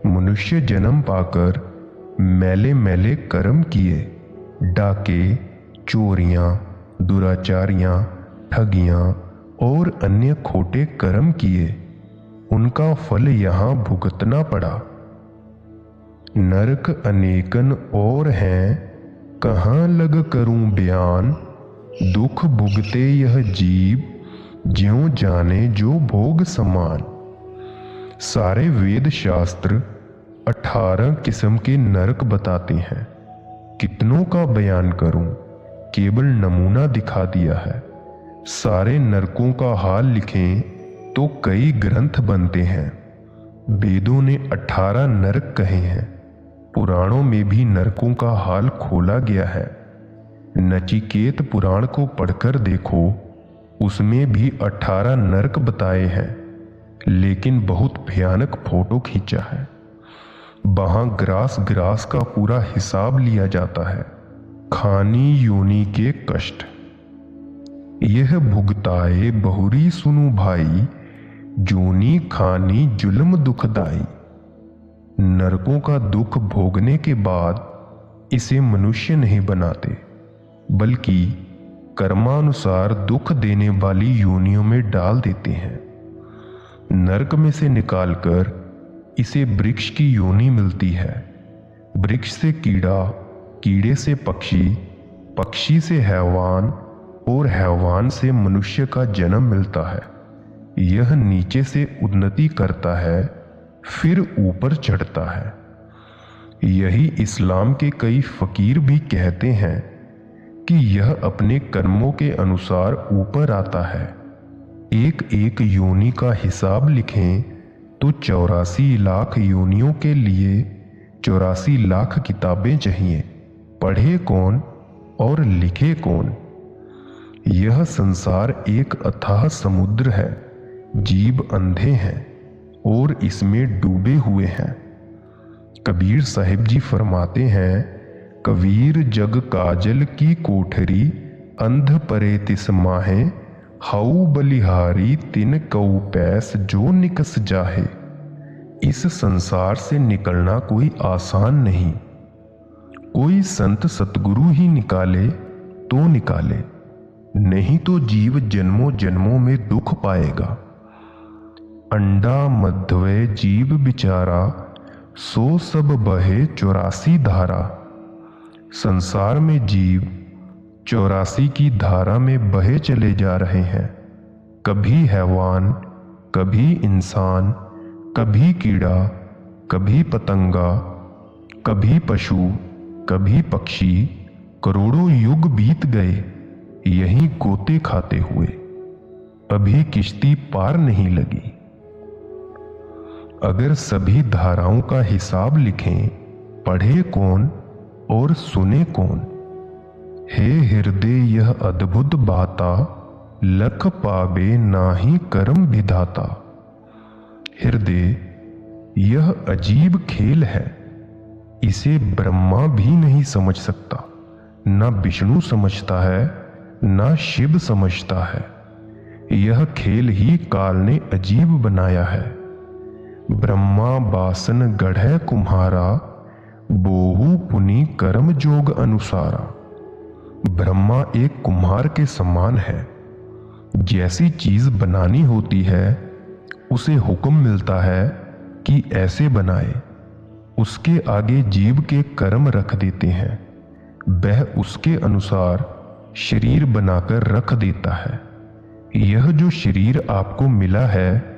Speaker 1: मनुष्य जन्म पाकर मैले मैले कर्म किए, डाके, चोरियां, दुराचारियां, ठगियां और अन्य खोटे कर्म किए। उनका फल यहां भुगतना पड़ा। नरक अनेकन और हैं, कहां लग करूं बयान। दुख भुगते यह जीव, ज्यों जाने जो भोग समान। सारे वेद शास्त्र 18 किस्म के नरक बताते हैं। कितनों का बयान करूं, केवल नमूना दिखा दिया है। सारे नरकों का हाल लिखें तो कई ग्रंथ बनते हैं। वेदों ने 18 नरक कहे हैं। पुराणों में भी नरकों का हाल खोला गया है। नचिकेत पुराण को पढ़कर देखो, उसमें भी 18 नरक बताए हैं, लेकिन बहुत भयानक फोटो खींचा है। वहां ग्रास ग्रास का पूरा हिसाब लिया जाता है। खानी योनि के कष्ट यह भुगताए बहुरी सुनु भाई, जोनी खानी जुल्म दुखदाई। नरकों का दुख भोगने के बाद इसे मनुष्य नहीं बनाते, बल्कि कर्मानुसार दुख देने वाली योनियों में डाल देते हैं। नरक में से निकालकर इसे वृक्ष की योनि मिलती है। वृक्ष से कीड़ा, कीड़े से पक्षी, पक्षी से हैवान और हैवान से मनुष्य का जन्म मिलता है। यह नीचे से उन्नति करता है, फिर ऊपर चढ़ता है। यही इस्लाम के कई फकीर भी कहते हैं कि यह अपने कर्मों के अनुसार ऊपर आता है। एक एक योनि का हिसाब लिखें तो 84 लाख योनियों के लिए 84 लाख किताबें चाहिए। पढ़े कौन और लिखे कौन? यह संसार एक अथाह समुद्र है। जीव अंधे हैं और इसमें डूबे हुए हैं। कबीर साहिब जी फरमाते हैं, कबीर जग काजल की कोठरी, अंध परे तिस माहे, हाउ बलिहारी तिन कऊ पैस जो निकस जाहे। इस संसार से निकलना कोई आसान नहीं। कोई संत सतगुरु ही निकाले तो निकाले, नहीं तो जीव जन्मों जन्मों में दुख पाएगा। अंडा मध्वे जीव बिचारा, सो सब बहे 84 धारा। संसार में जीव 84 की धारा में बहे चले जा रहे हैं। कभी हैवान, कभी इंसान, कभी कीड़ा, कभी पतंगा, कभी पशु, कभी पक्षी। करोड़ों युग बीत गए यहीं गोते खाते हुए, अभी किश्ती पार नहीं लगी। अगर सभी धाराओं का हिसाब लिखें, पढ़े कौन और सुने कौन? हे हृदय यह अद्भुत बाता, लख पावे नाही कर्म विधाता। हृदय यह अजीब खेल है। इसे ब्रह्मा भी नहीं समझ सकता, ना विष्णु समझता है, ना शिव समझता है। यह खेल ही काल ने अजीब बनाया है। ब्रह्मा बासन गढ़े कुम्हारा, बोहु पुनि कर्म जोग अनुसारा। ब्रह्मा एक कुम्हार के समान है। जैसी चीज बनानी होती है उसे हुक्म मिलता है कि ऐसे बनाए। उसके आगे जीव के कर्म रख देते हैं। वह उसके अनुसार शरीर बनाकर रख देता है। यह जो शरीर आपको मिला है,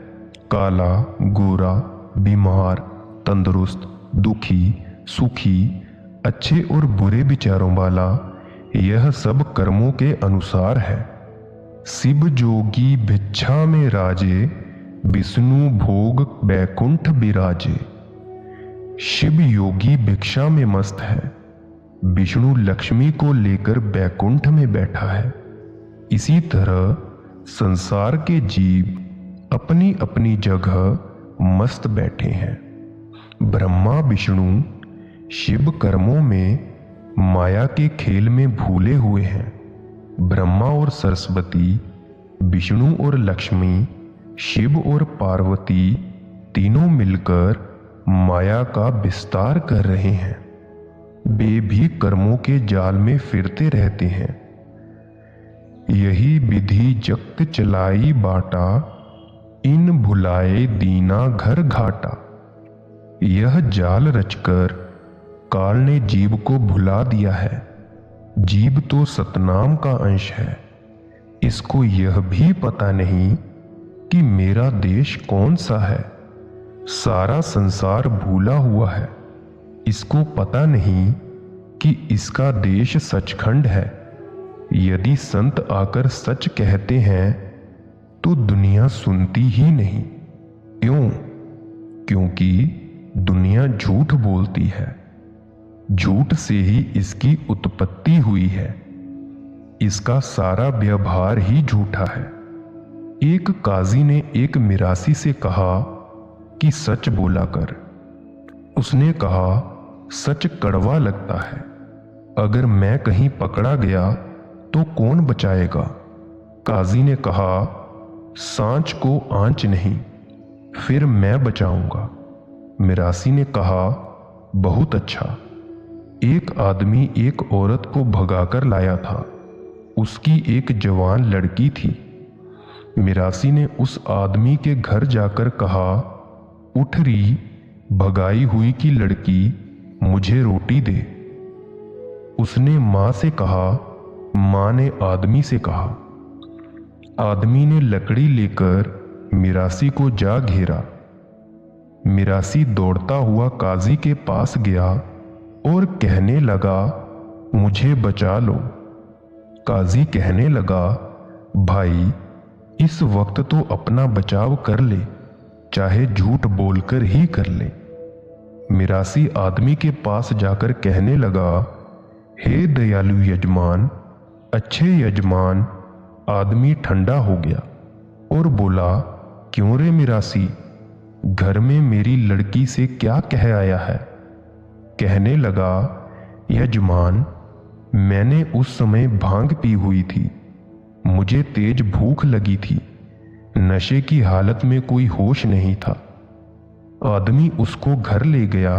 Speaker 1: काला, गोरा, बीमार, तंदुरुस्त, दुखी, सुखी, अच्छे और बुरे विचारों वाला, यह सब कर्मों के अनुसार है। शिव जोगी भिक्षा में राजे, विष्णु भोग बैकुंठ बिराजे। शिव योगी भिक्षा में मस्त है, विष्णु लक्ष्मी को लेकर बैकुंठ में बैठा है। इसी तरह संसार के जीव अपनी अपनी जगह मस्त बैठे हैं। ब्रह्मा विष्णु शिव कर्मों में माया के खेल में भूले हुए हैं। ब्रह्मा और सरस्वती, विष्णु और लक्ष्मी, शिव और पार्वती तीनों मिलकर माया का विस्तार कर रहे हैं। वे भी कर्मों के जाल में फिरते रहते हैं। यही विधि जगत चलाई बाटा, इन भुलाए दीना घर घाटा। यह जाल रचकर काल ने जीव को भुला दिया है। जीव तो सतनाम का अंश है। इसको यह भी पता नहीं कि मेरा देश कौन सा है। सारा संसार भूला हुआ है। इसको पता नहीं कि इसका देश सचखंड है। यदि संत आकर सच कहते हैं तो दुनिया सुनती ही नहीं। क्यों? क्योंकि दुनिया झूठ बोलती है। झूठ से ही इसकी उत्पत्ति हुई है। इसका सारा व्यवहार ही झूठा है। एक काजी ने एक मिरासी से कहा कि सच बोला कर। उसने कहा, सच कड़वा लगता है। अगर मैं कहीं पकड़ा गया तो कौन बचाएगा? काजी ने कहा, सांच को आंच नहीं, फिर मैं बचाऊंगा। मिरासी ने कहा, बहुत अच्छा। एक आदमी एक औरत को भगाकर लाया था। उसकी एक जवान लड़की थी। मिरासी ने उस आदमी के घर जाकर कहा, उठ रही भगाई हुई की लड़की, मुझे रोटी दे। उसने मां से कहा। मां ने आदमी से कहा। आदमी ने लकड़ी लेकर मिरासी को जा घेरा। मिरासी दौड़ता हुआ काजी के पास गया और कहने लगा, मुझे बचा लो। काजी कहने लगा, भाई इस वक्त तो अपना बचाव कर ले, चाहे झूठ बोलकर ही कर ले। मिरासी आदमी के पास जाकर कहने लगा, हे दयालु यजमान, अच्छे यजमान। आदमी ठंडा हो गया और बोला, क्यों रे मिरासी, घर में मेरी लड़की से क्या कह आया है? कहने लगा, यजमान, मैंने उस समय भांग पी हुई थी। मुझे तेज भूख लगी थी। नशे की हालत में कोई होश नहीं था। आदमी उसको घर ले गया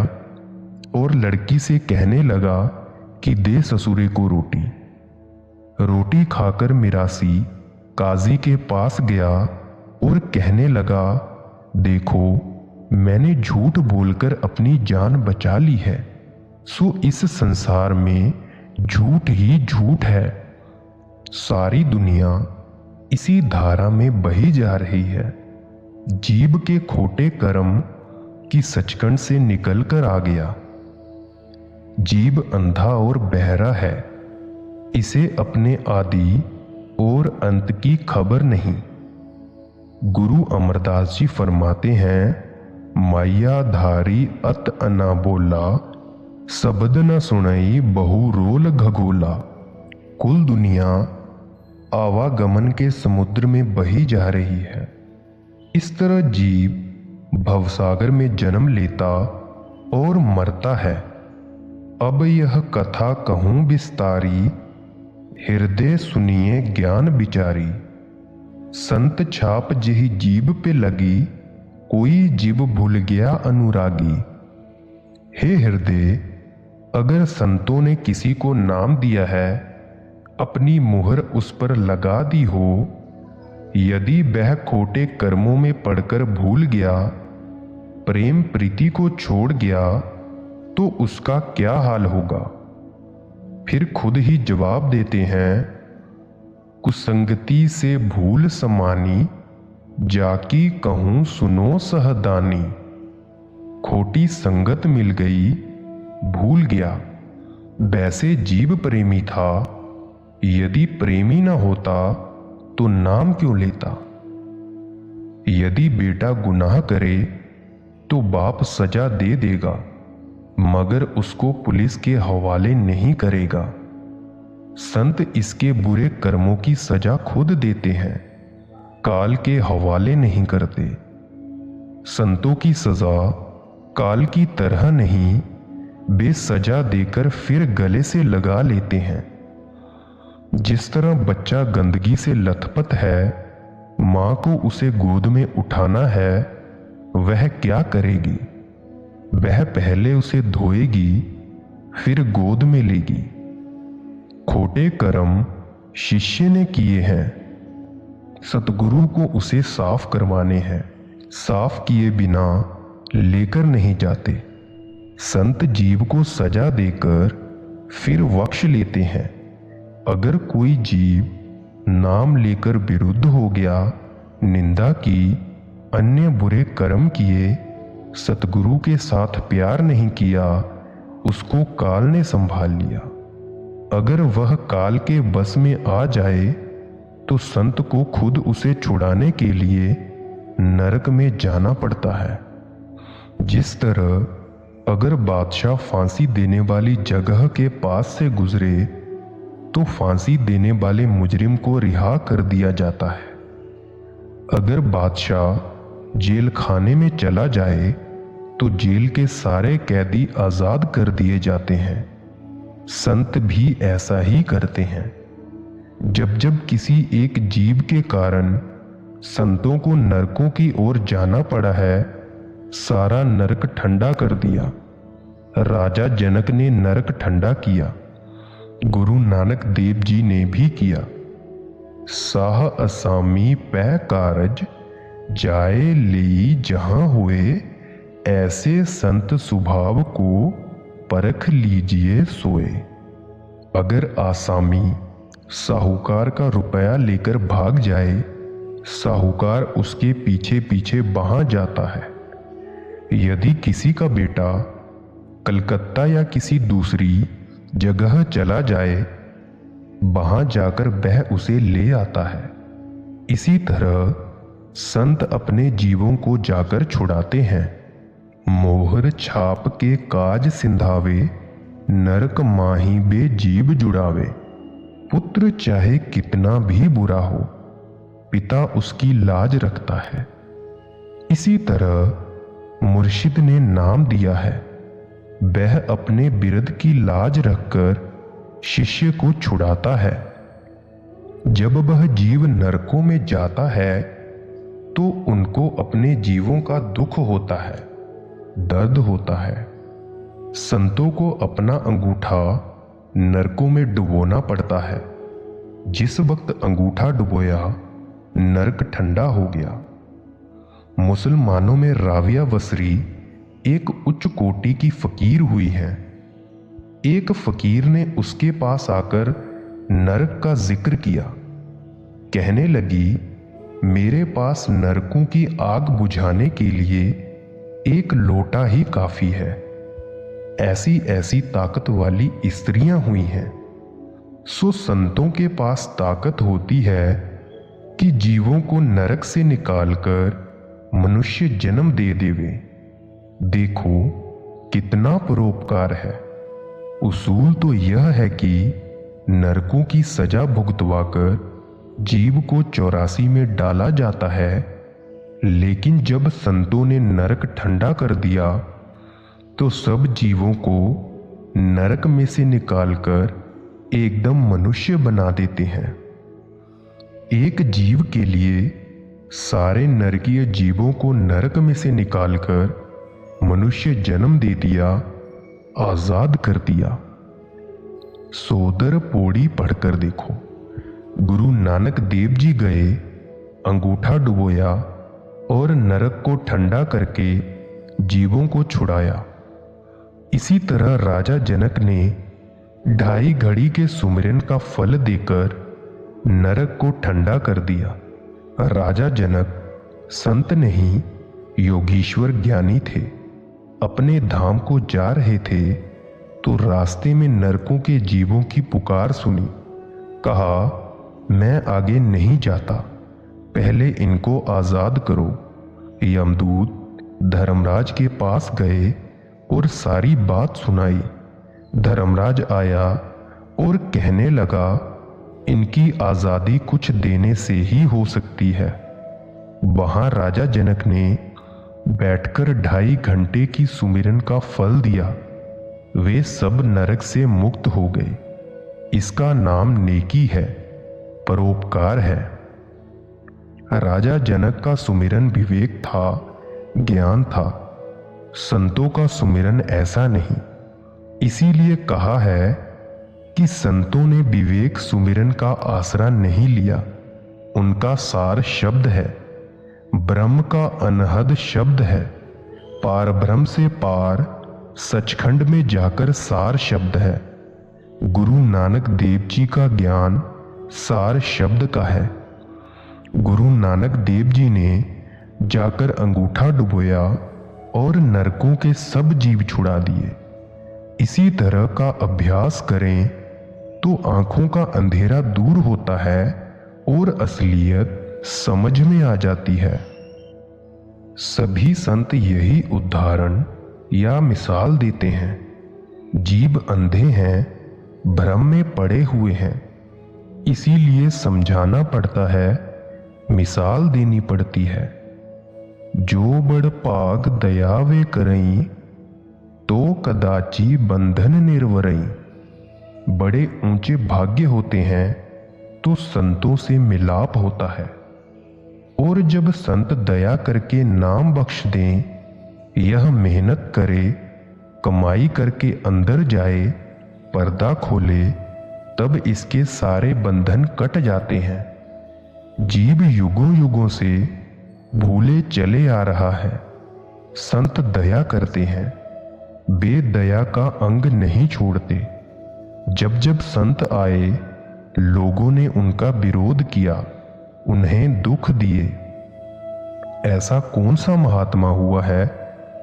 Speaker 1: और लड़की से कहने लगा कि दे ससुरे को रोटी। रोटी खाकर मिरासी काजी के पास गया और कहने लगा, देखो मैंने झूठ बोलकर अपनी जान बचा ली है। सो इस संसार में झूठ ही झूठ है। सारी दुनिया इसी धारा में बही जा रही है। जीव के खोटे कर्म की सचखंड से निकलकर आ गया। जीव अंधा और बहरा है। इसे अपने आदि और अंत की खबर नहीं। गुरु अमरदास जी फरमाते हैं, माया धारी अत अना बोला, शब्द न सुनई बहु रोल घगोला। कुल दुनिया आवागमन के समुद्र में बही जा रही है। इस तरह जीव भवसागर में जन्म लेता और मरता है। अब यह कथा कहूं विस्तारी, हृदय सुनिए ज्ञान विचारी। संत छाप जही जीव पे लगी, कोई जीव भूल गया अनुरागी। हे हृदय, अगर संतों ने किसी को नाम दिया है, अपनी मुहर उस पर लगा दी हो, यदि वह खोटे कर्मों में पड़कर भूल गया, प्रेम प्रीति को छोड़ गया, तो उसका क्या हाल होगा? फिर खुद ही जवाब देते हैं, कुसंगति से भूल समानी, जाकी कहूं सुनो सहदानी। खोटी संगत मिल गई, भूल गया। वैसे जीव प्रेमी था। यदि प्रेमी ना होता तो नाम क्यों लेता? यदि बेटा गुनाह करे तो बाप सजा दे देगा, मगर उसको पुलिस के हवाले नहीं करेगा। संत इसके बुरे कर्मों की सजा खुद देते हैं। काल के हवाले नहीं करते। संतों की सजा काल की तरह नहीं, बेसजा देकर फिर गले से लगा लेते हैं। जिस तरह बच्चा गंदगी से लथपथ है, मां को उसे गोद में उठाना है, वह क्या करेगी? वह पहले उसे धोएगी, फिर गोद में लेगी। खोटे कर्म शिष्य ने किए हैं, सतगुरु को उसे साफ करवाने हैं। साफ किए बिना लेकर नहीं जाते। संत जीव को सजा देकर फिर बख्श लेते हैं। अगर कोई जीव नाम लेकर विरुद्ध हो गया, निंदा की, अन्य बुरे कर्म किए, सतगुरु के साथ प्यार नहीं किया, उसको काल ने संभाल लिया। अगर वह काल के बस में आ जाए तो संत को खुद उसे छुड़ाने के लिए नरक में जाना पड़ता है। जिस तरह अगर बादशाह फांसी देने वाली जगह के पास से गुजरे तो फांसी देने वाले मुजरिम को रिहा कर दिया जाता है। अगर बादशाह जेल खाने में चला जाए तो जेल के सारे कैदी आजाद कर दिए जाते हैं। संत भी ऐसा ही करते हैं। जब जब किसी एक जीव के कारण संतों को नरकों की ओर जाना पड़ा है, सारा नरक ठंडा कर दिया। राजा जनक ने नरक ठंडा किया, गुरु नानक देव जी ने भी किया। साह असामी पै कारज जाए लेई जहां हुए, ऐसे संत स्वभाव को परख लीजिए सोए। अगर आसामी साहूकार का रुपया लेकर भाग जाए, साहूकार उसके पीछे पीछे वहां जाता है। यदि किसी का बेटा कलकत्ता या किसी दूसरी जगह चला जाए, वहां जाकर वह उसे ले आता है। इसी तरह संत अपने जीवों को जाकर छुड़ाते हैं। मोहर छाप के काज सिंधावे, नरक माही बे जीव जुड़ावे। पुत्र चाहे कितना भी बुरा हो, पिता उसकी लाज रखता है। इसी तरह मुर्शिद ने नाम दिया है, वह अपने बिरद की लाज रखकर शिष्य को छुड़ाता है। जब वह जीव नरकों में जाता है तो उनको अपने जीवों का दुख होता है, दर्द होता है। संतों को अपना अंगूठा नरकों में डुबोना पड़ता है। जिस वक्त अंगूठा डुबोया, नरक ठंडा हो गया। मुसलमानों में राविया वसरी एक उच्च कोटि की फकीर हुई है। एक फकीर ने उसके पास आकर नरक का जिक्र किया। कहने लगी, मेरे पास नरकों की आग बुझाने के लिए एक लोटा ही काफी है। ऐसी ऐसी ताकत वाली स्त्रियां हुई हैं। सो संतों के पास ताकत होती है कि जीवों को नरक से निकालकर मनुष्य जन्म दे देवे। देखो कितना परोपकार है। उसूल तो यह है कि नरकों की सजा भुगतवाकर जीव को 84 में डाला जाता है, लेकिन जब संतों ने नरक ठंडा कर दिया तो सब जीवों को नरक में से निकालकर एकदम मनुष्य बना देते हैं। एक जीव के लिए सारे नरकीय जीवों को नरक में से निकालकर मनुष्य जन्म दे दिया, आजाद कर दिया। सोदर पौड़ी पढ़कर देखो। गुरु नानक देव जी गए, अंगूठा डुबोया और नरक को ठंडा करके जीवों को छुड़ाया। इसी तरह राजा जनक ने 2.5 घड़ी के सुमिरन का फल देकर नरक को ठंडा कर दिया। राजा जनक संत नहीं, योगीश्वर ज्ञानी थे। अपने धाम को जा रहे थे तो रास्ते में नरकों के जीवों की पुकार सुनी। कहा, मैं आगे नहीं जाता, पहले इनको आजाद करो। यमदूत धर्मराज के पास गए और सारी बात सुनाई। धर्मराज आया और कहने लगा, इनकी आजादी कुछ देने से ही हो सकती है। वहां राजा जनक ने बैठकर 2.5 घंटे की सुमिरन का फल दिया। वे सब नरक से मुक्त हो गए। इसका नाम नेकी है, परोपकार है। राजा जनक का सुमिरन विवेक था, ज्ञान था। संतों का सुमिरन ऐसा नहीं। इसीलिए कहा है कि संतों ने विवेक सुमिरन का आसरा नहीं लिया। उनका सार शब्द है, ब्रह्म का अनहद शब्द है। पार ब्रह्म से पार सचखंड में जाकर सार शब्द है। गुरु नानक देव जी का ज्ञान सार शब्द का है। गुरु नानक देव जी ने जाकर अंगूठा डुबोया और नरकों के सब जीव छुड़ा दिए। इसी तरह का अभ्यास करें तो आंखों का अंधेरा दूर होता है और असलियत समझ में आ जाती है। सभी संत यही उदाहरण या मिसाल देते हैं। जीव अंधे हैं, भ्रम में पड़े हुए हैं। इसीलिए समझाना पड़ता है, मिसाल देनी पड़ती है। जो बड़ भाग दया वे करई, तो कदाची बंधन निर्वरई। बड़े ऊंचे भाग्य होते हैं तो संतों से मिलाप होता है। और जब संत दया करके नाम बख्श दें, यह मेहनत करे, कमाई करके अंदर जाए, पर्दा खोले, तब इसके सारे बंधन कट जाते हैं। जीव युगों युगों से भूले चले आ रहा है। संत दया करते हैं, बेदया का अंग नहीं छोड़ते। जब जब संत आए, लोगों ने उनका विरोध किया, उन्हें दुख दिए। ऐसा कौन सा महात्मा हुआ है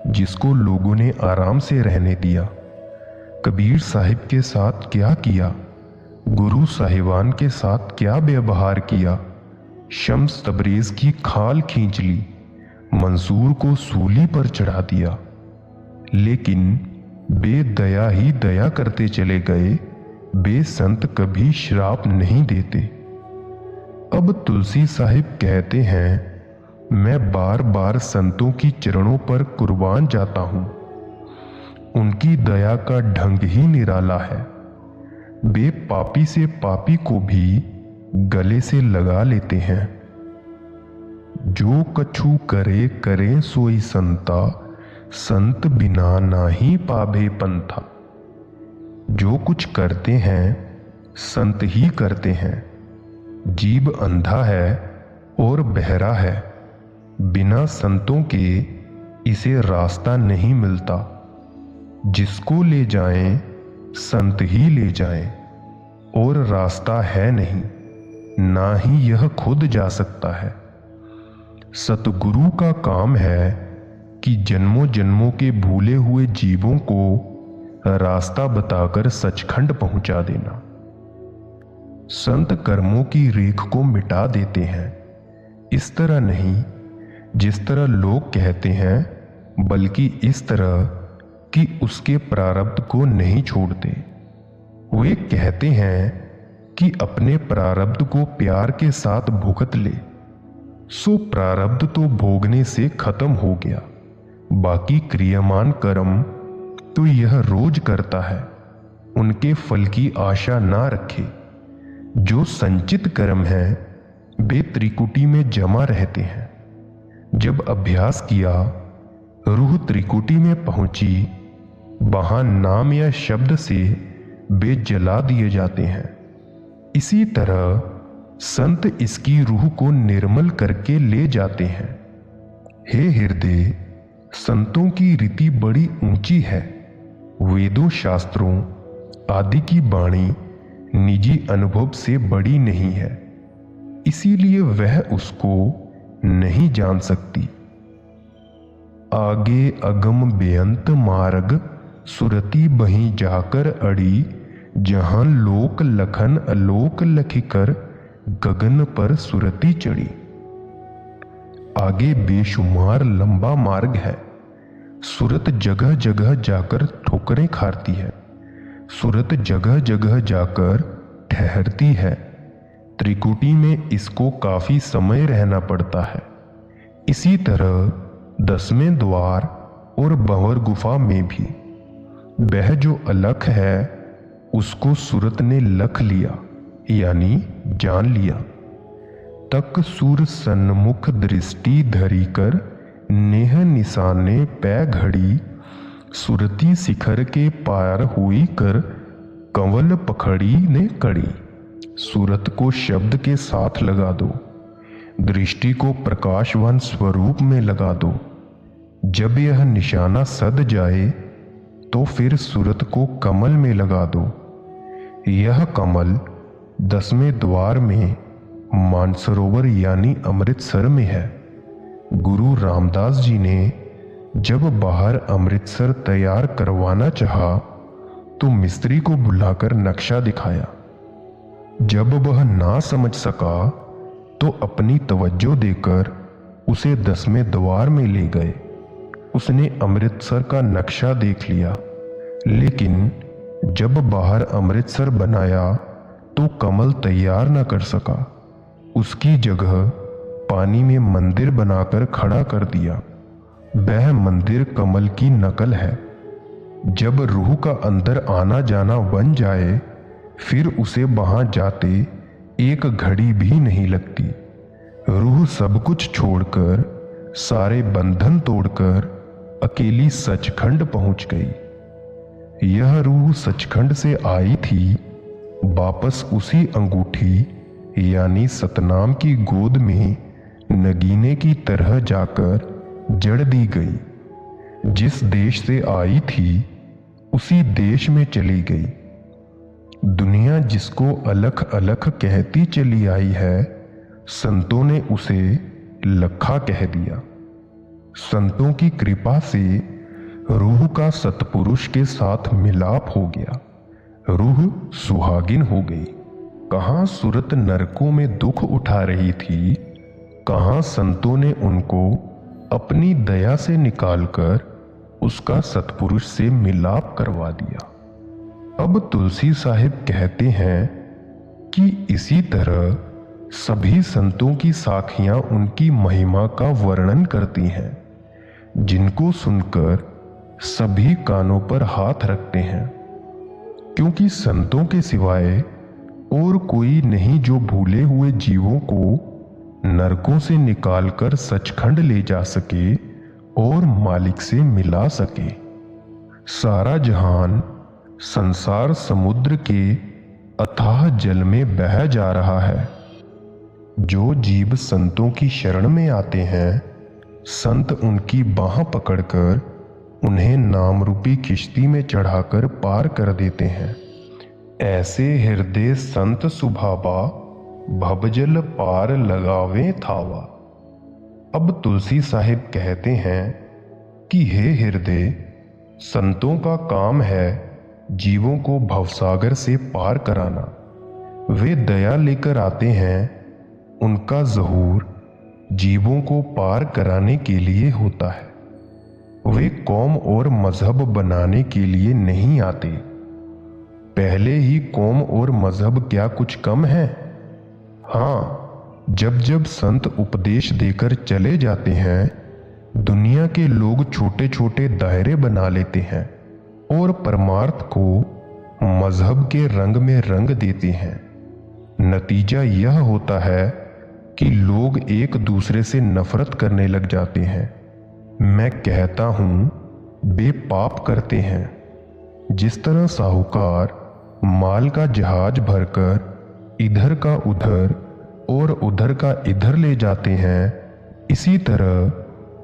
Speaker 1: जिसको लोगों ने आराम से रहने दिया? कबीर साहिब के साथ क्या किया? गुरु साहिबान के साथ क्या व्यवहार किया? शम्स तबरेज की खाल खींच ली, मंसूर को सूली पर चढ़ा दिया। लेकिन बेदया ही दया करते चले गए। बेसंत कभी श्राप नहीं देते। अब तुलसी साहिब कहते हैं, मैं बार बार संतों की चरणों पर कुर्बान जाता हूं। उनकी दया का ढंग ही निराला है। वे पापी से पापी को भी गले से लगा लेते हैं। जो कछु करे करे सोई संता, संत बिना नाही पाभे पंथा। जो कुछ करते हैं संत ही करते हैं। जीव अंधा है और बहरा है। बिना संतों के इसे रास्ता नहीं मिलता। जिसको ले जाएं संत ही ले जाएं, और रास्ता है नहीं, ना ही यह खुद जा सकता है। सतगुरु का काम है कि जन्मों जन्मों के भूले हुए जीवों को रास्ता बताकर सचखंड पहुंचा देना। संत कर्मों की रेख को मिटा देते हैं। इस तरह नहीं जिस तरह लोग कहते हैं, बल्कि इस तरह कि उसके प्रारब्ध को नहीं छोड़ते। वे कहते हैं कि अपने प्रारब्ध को प्यार के साथ भुगत ले। सो प्रारब्ध तो भोगने से खत्म हो गया। बाकी क्रियामान कर्म तो यह रोज करता है। उनके फल की आशा ना रखे। जो संचित कर्म है वे त्रिकुटी में जमा रहते हैं। जब अभ्यास किया, रूह त्रिकुटी में पहुंची, वहां नाम या शब्द से वे जला दिए जाते हैं। इसी तरह संत इसकी रूह को निर्मल करके ले जाते हैं। हे हृदय, संतों की रीति बड़ी ऊंची है। वेदों शास्त्रों आदि की वाणी निजी अनुभव से बड़ी नहीं है, इसीलिए वह उसको नहीं जान सकती। आगे अगम बेअंत मार्ग, सुरति बहीं जाकर अड़ी। जहां लोक लखन अलोक लखिकर, गगन पर सुरति चढ़ी। आगे बेशुमार लंबा मार्ग है। सुरत जगह जगह जाकर ठोकरें खाती है। सुरत जगह जगह जाकर ठहरती है। त्रिकुटी में इसको काफी समय रहना पड़ता है। इसी तरह 10वें द्वार और भंवर गुफा में भी वह जो अलख है उसको सूरत ने लख लिया यानी जान लिया। तक सुर सन्मुख दृष्टि धरी कर नेह निशाने पै घड़ी, सुरती शिखर के पार हुई कर कंवल पखड़ी ने कड़ी। सूरत को शब्द के साथ लगा दो, दृष्टि को प्रकाशवान स्वरूप में लगा दो। जब यह निशाना सद जाए तो फिर सूरत को कमल में लगा दो। यह कमल 10वें द्वार में मानसरोवर यानी अमृतसर में है। गुरु रामदास जी ने जब बाहर अमृतसर तैयार करवाना चाहा तो मिस्त्री को बुलाकर नक्शा दिखाया। जब वह ना समझ सका तो अपनी तवज्जो देकर उसे 10वें द्वार में ले गए। उसने अमृतसर का नक्शा देख लिया, लेकिन जब बाहर अमृतसर बनाया तो कमल तैयार न कर सका। उसकी जगह पानी में मंदिर बनाकर खड़ा कर दिया। वह मंदिर कमल की नकल है। जब रूह का अंदर आना जाना बन जाए फिर उसे वहां जाते एक घड़ी भी नहीं लगती। रूह सब कुछ छोड़कर, सारे बंधन तोड़कर अकेली सचखंड पहुंच गई। यह रूह सचखंड से आई थी, वापस उसी अंगूठी यानी सतनाम की गोद में नगीने की तरह जाकर जड़ दी गई। जिस देश से आई थी उसी देश में चली गई। दुनिया जिसको अलख अलख कहती चली आई है, संतों ने उसे लखा कह दिया। संतों की कृपा से रूह का सतपुरुष के साथ मिलाप हो गया। रूह सुहागिन हो गई। कहाँ सूरत नरकों में दुख उठा रही थी, कहाँ संतों ने उनको अपनी दया से निकालकर उसका सतपुरुष से मिलाप करवा दिया। अब तुलसी साहिब कहते हैं कि इसी तरह सभी संतों की साखियां उनकी महिमा का वर्णन करती हैं, जिनको सुनकर सभी कानों पर हाथ रखते हैं। क्योंकि संतों के सिवाय और कोई नहीं जो भूले हुए जीवों को नरकों से निकालकर सचखंड ले जा सके और मालिक से मिला सके। सारा जहान संसार समुद्र के अथाह जल में बह जा रहा है। जो जीव संतों की शरण में आते हैं, संत उनकी बाह पकड़कर उन्हें नाम रूपी किश्ती में चढ़ाकर पार कर देते हैं। ऐसे हृदय संत सुभावा, भवजल पार लगावे थावा। अब तुलसी साहिब कहते हैं कि हे हृदय, संतों का काम है जीवों को भवसागर से पार कराना। वे दया लेकर आते हैं, उनका ज़हूर जीवों को पार कराने के लिए होता है। वे कौम और मजहब बनाने के लिए नहीं आते। पहले ही कौम और मजहब क्या कुछ कम है? हाँ, जब जब संत उपदेश देकर चले जाते हैं, दुनिया के लोग छोटे छोटे दायरे बना लेते हैं और परमार्थ को मजहब के रंग में रंग देते हैं। नतीजा यह होता है कि लोग एक दूसरे से नफरत करने लग जाते हैं। मैं कहता हूं, बेपाप करते हैं। जिस तरह साहूकार माल का जहाज भरकर इधर का उधर और उधर का इधर ले जाते हैं, इसी तरह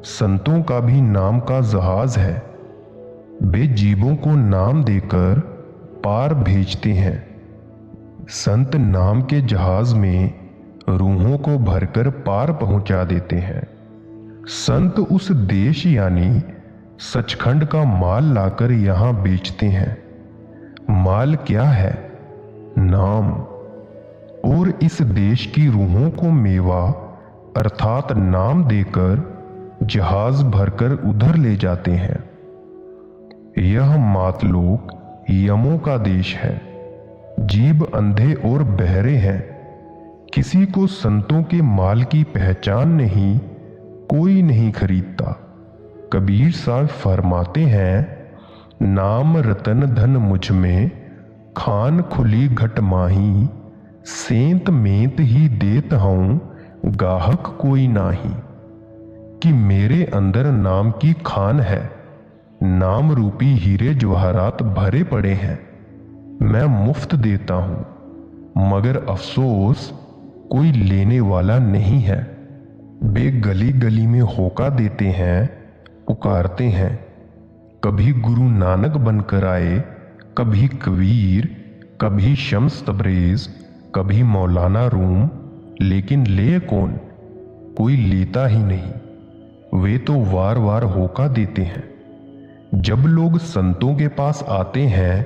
Speaker 1: संतों का भी नाम का जहाज है। वे जीवों को नाम देकर पार भेजते हैं। संत नाम के जहाज में रूहों को भरकर पार पहुंचा देते हैं। संत उस देश यानी सचखंड का माल लाकर यहां बेचते हैं। माल क्या है? नाम। और इस देश की रूहों को मेवा अर्थात नाम देकर जहाज भरकर उधर ले जाते हैं। यह मातलोक यमों का देश है। जीव अंधे और बहरे हैं। किसी को संतों के माल की पहचान नहीं, कोई नहीं खरीदता। कबीर साहब फरमाते हैं, नाम रतन धन मुझ में, खान खुली घट माही, सेंत मेंत ही देत हूं, गाहक कोई नाही। कि मेरे अंदर नाम की खान है, नाम रूपी हीरे जवाहरात भरे पड़े हैं, मैं मुफ्त देता हूं, मगर अफसोस कोई लेने वाला नहीं है। वे गली गली में होका देते हैं, पुकारते हैं, कभी गुरु नानक बनकर आए, कभी कबीर, कभी शम्स तबरेज, कभी मौलाना रूम, लेकिन ले कौन? कोई लेता ही नहीं। वे तो वार वार होका देते हैं। जब लोग संतों के पास आते हैं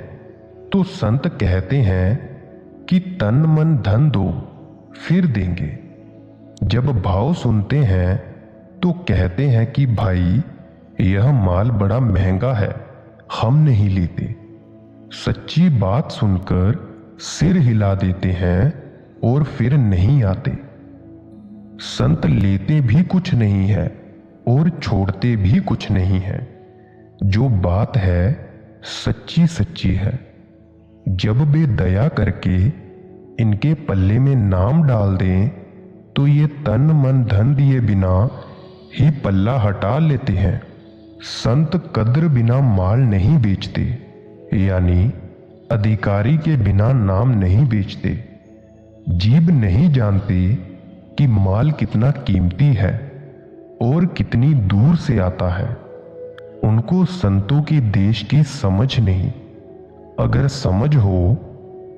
Speaker 1: तो संत कहते हैं कि तन मन धन दो, फिर देंगे। जब भाव सुनते हैं तो कहते हैं कि भाई यह माल बड़ा महंगा है, हम नहीं लेते। सच्ची बात सुनकर सिर हिला देते हैं और फिर नहीं आते। संत लेते भी कुछ नहीं है और छोड़ते भी कुछ नहीं है। जो बात है सच्ची सच्ची है। जब वे दया करके इनके पल्ले में नाम डाल दें तो ये तन मन धन दिए बिना ही पल्ला हटा लेते हैं। संत कद्र बिना माल नहीं बेचते, यानी अधिकारी के बिना नाम नहीं बेचते। जीभ नहीं जानते कि माल कितना कीमती है और कितनी दूर से आता है। उनको संतों के देश की समझ नहीं। अगर समझ हो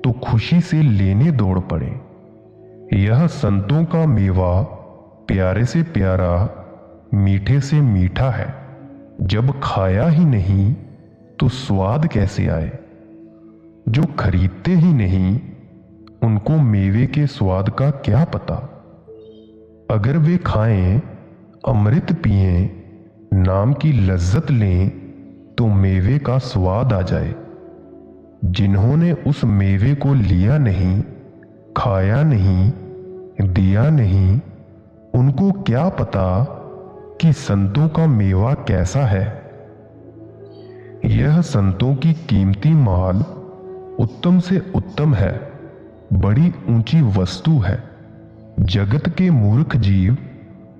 Speaker 1: तो खुशी से लेने दौड़ पड़े। यह संतों का मेवा प्यारे से प्यारा, मीठे से मीठा है। जब खाया ही नहीं तो स्वाद कैसे आए? जो खरीदते ही नहीं उनको मेवे के स्वाद का क्या पता। अगर वे खाएं, अमृत पिएं, नाम की लज्जत लें तो मेवे का स्वाद आ जाए। जिन्होंने उस मेवे को लिया नहीं, खाया नहीं, दिया नहीं, उनको क्या पता कि संतों का मेवा कैसा है। यह संतों की कीमती माल उत्तम से उत्तम है, बड़ी ऊंची वस्तु है। जगत के मूर्ख जीव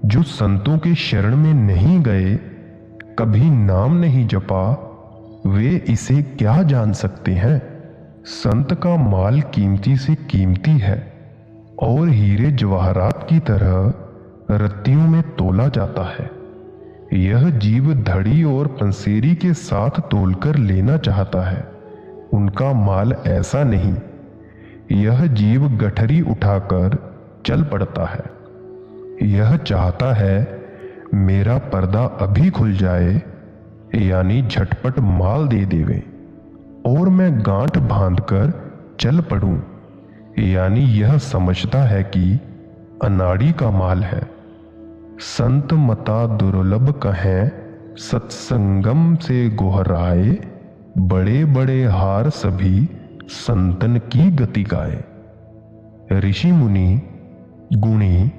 Speaker 1: जो संतों के शरण में नहीं गए, कभी नाम नहीं जपा, वे इसे क्या जान सकते हैं। संत का माल कीमती से कीमती है और हीरे जवाहरात की तरह रत्तियों में तोला जाता है। यह जीव धड़ी और पंसेरी के साथ तोलकर लेना चाहता है। उनका माल ऐसा नहीं। यह जीव गठरी उठाकर चल पड़ता है। यह चाहता है मेरा पर्दा अभी खुल जाए, यानी झटपट माल दे देवे और मैं गांठ बांधकर चल पड़ूं, यानी यह समझता है कि अनाड़ी का माल है। संत मता दुर्लभ कहें, सत्संगम से गोहराए, बड़े बड़े हार सभी संतन की गति गाए। ऋषि मुनि, गुणी,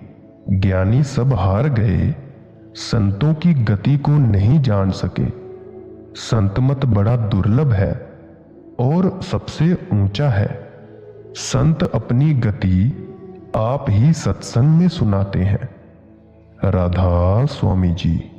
Speaker 1: ज्ञानी सब हार गए, संतों की गति को नहीं जान सके। संतमत बड़ा दुर्लभ है और सबसे ऊंचा है। संत अपनी गति आप ही सत्संग में सुनाते हैं। राधा स्वामी जी।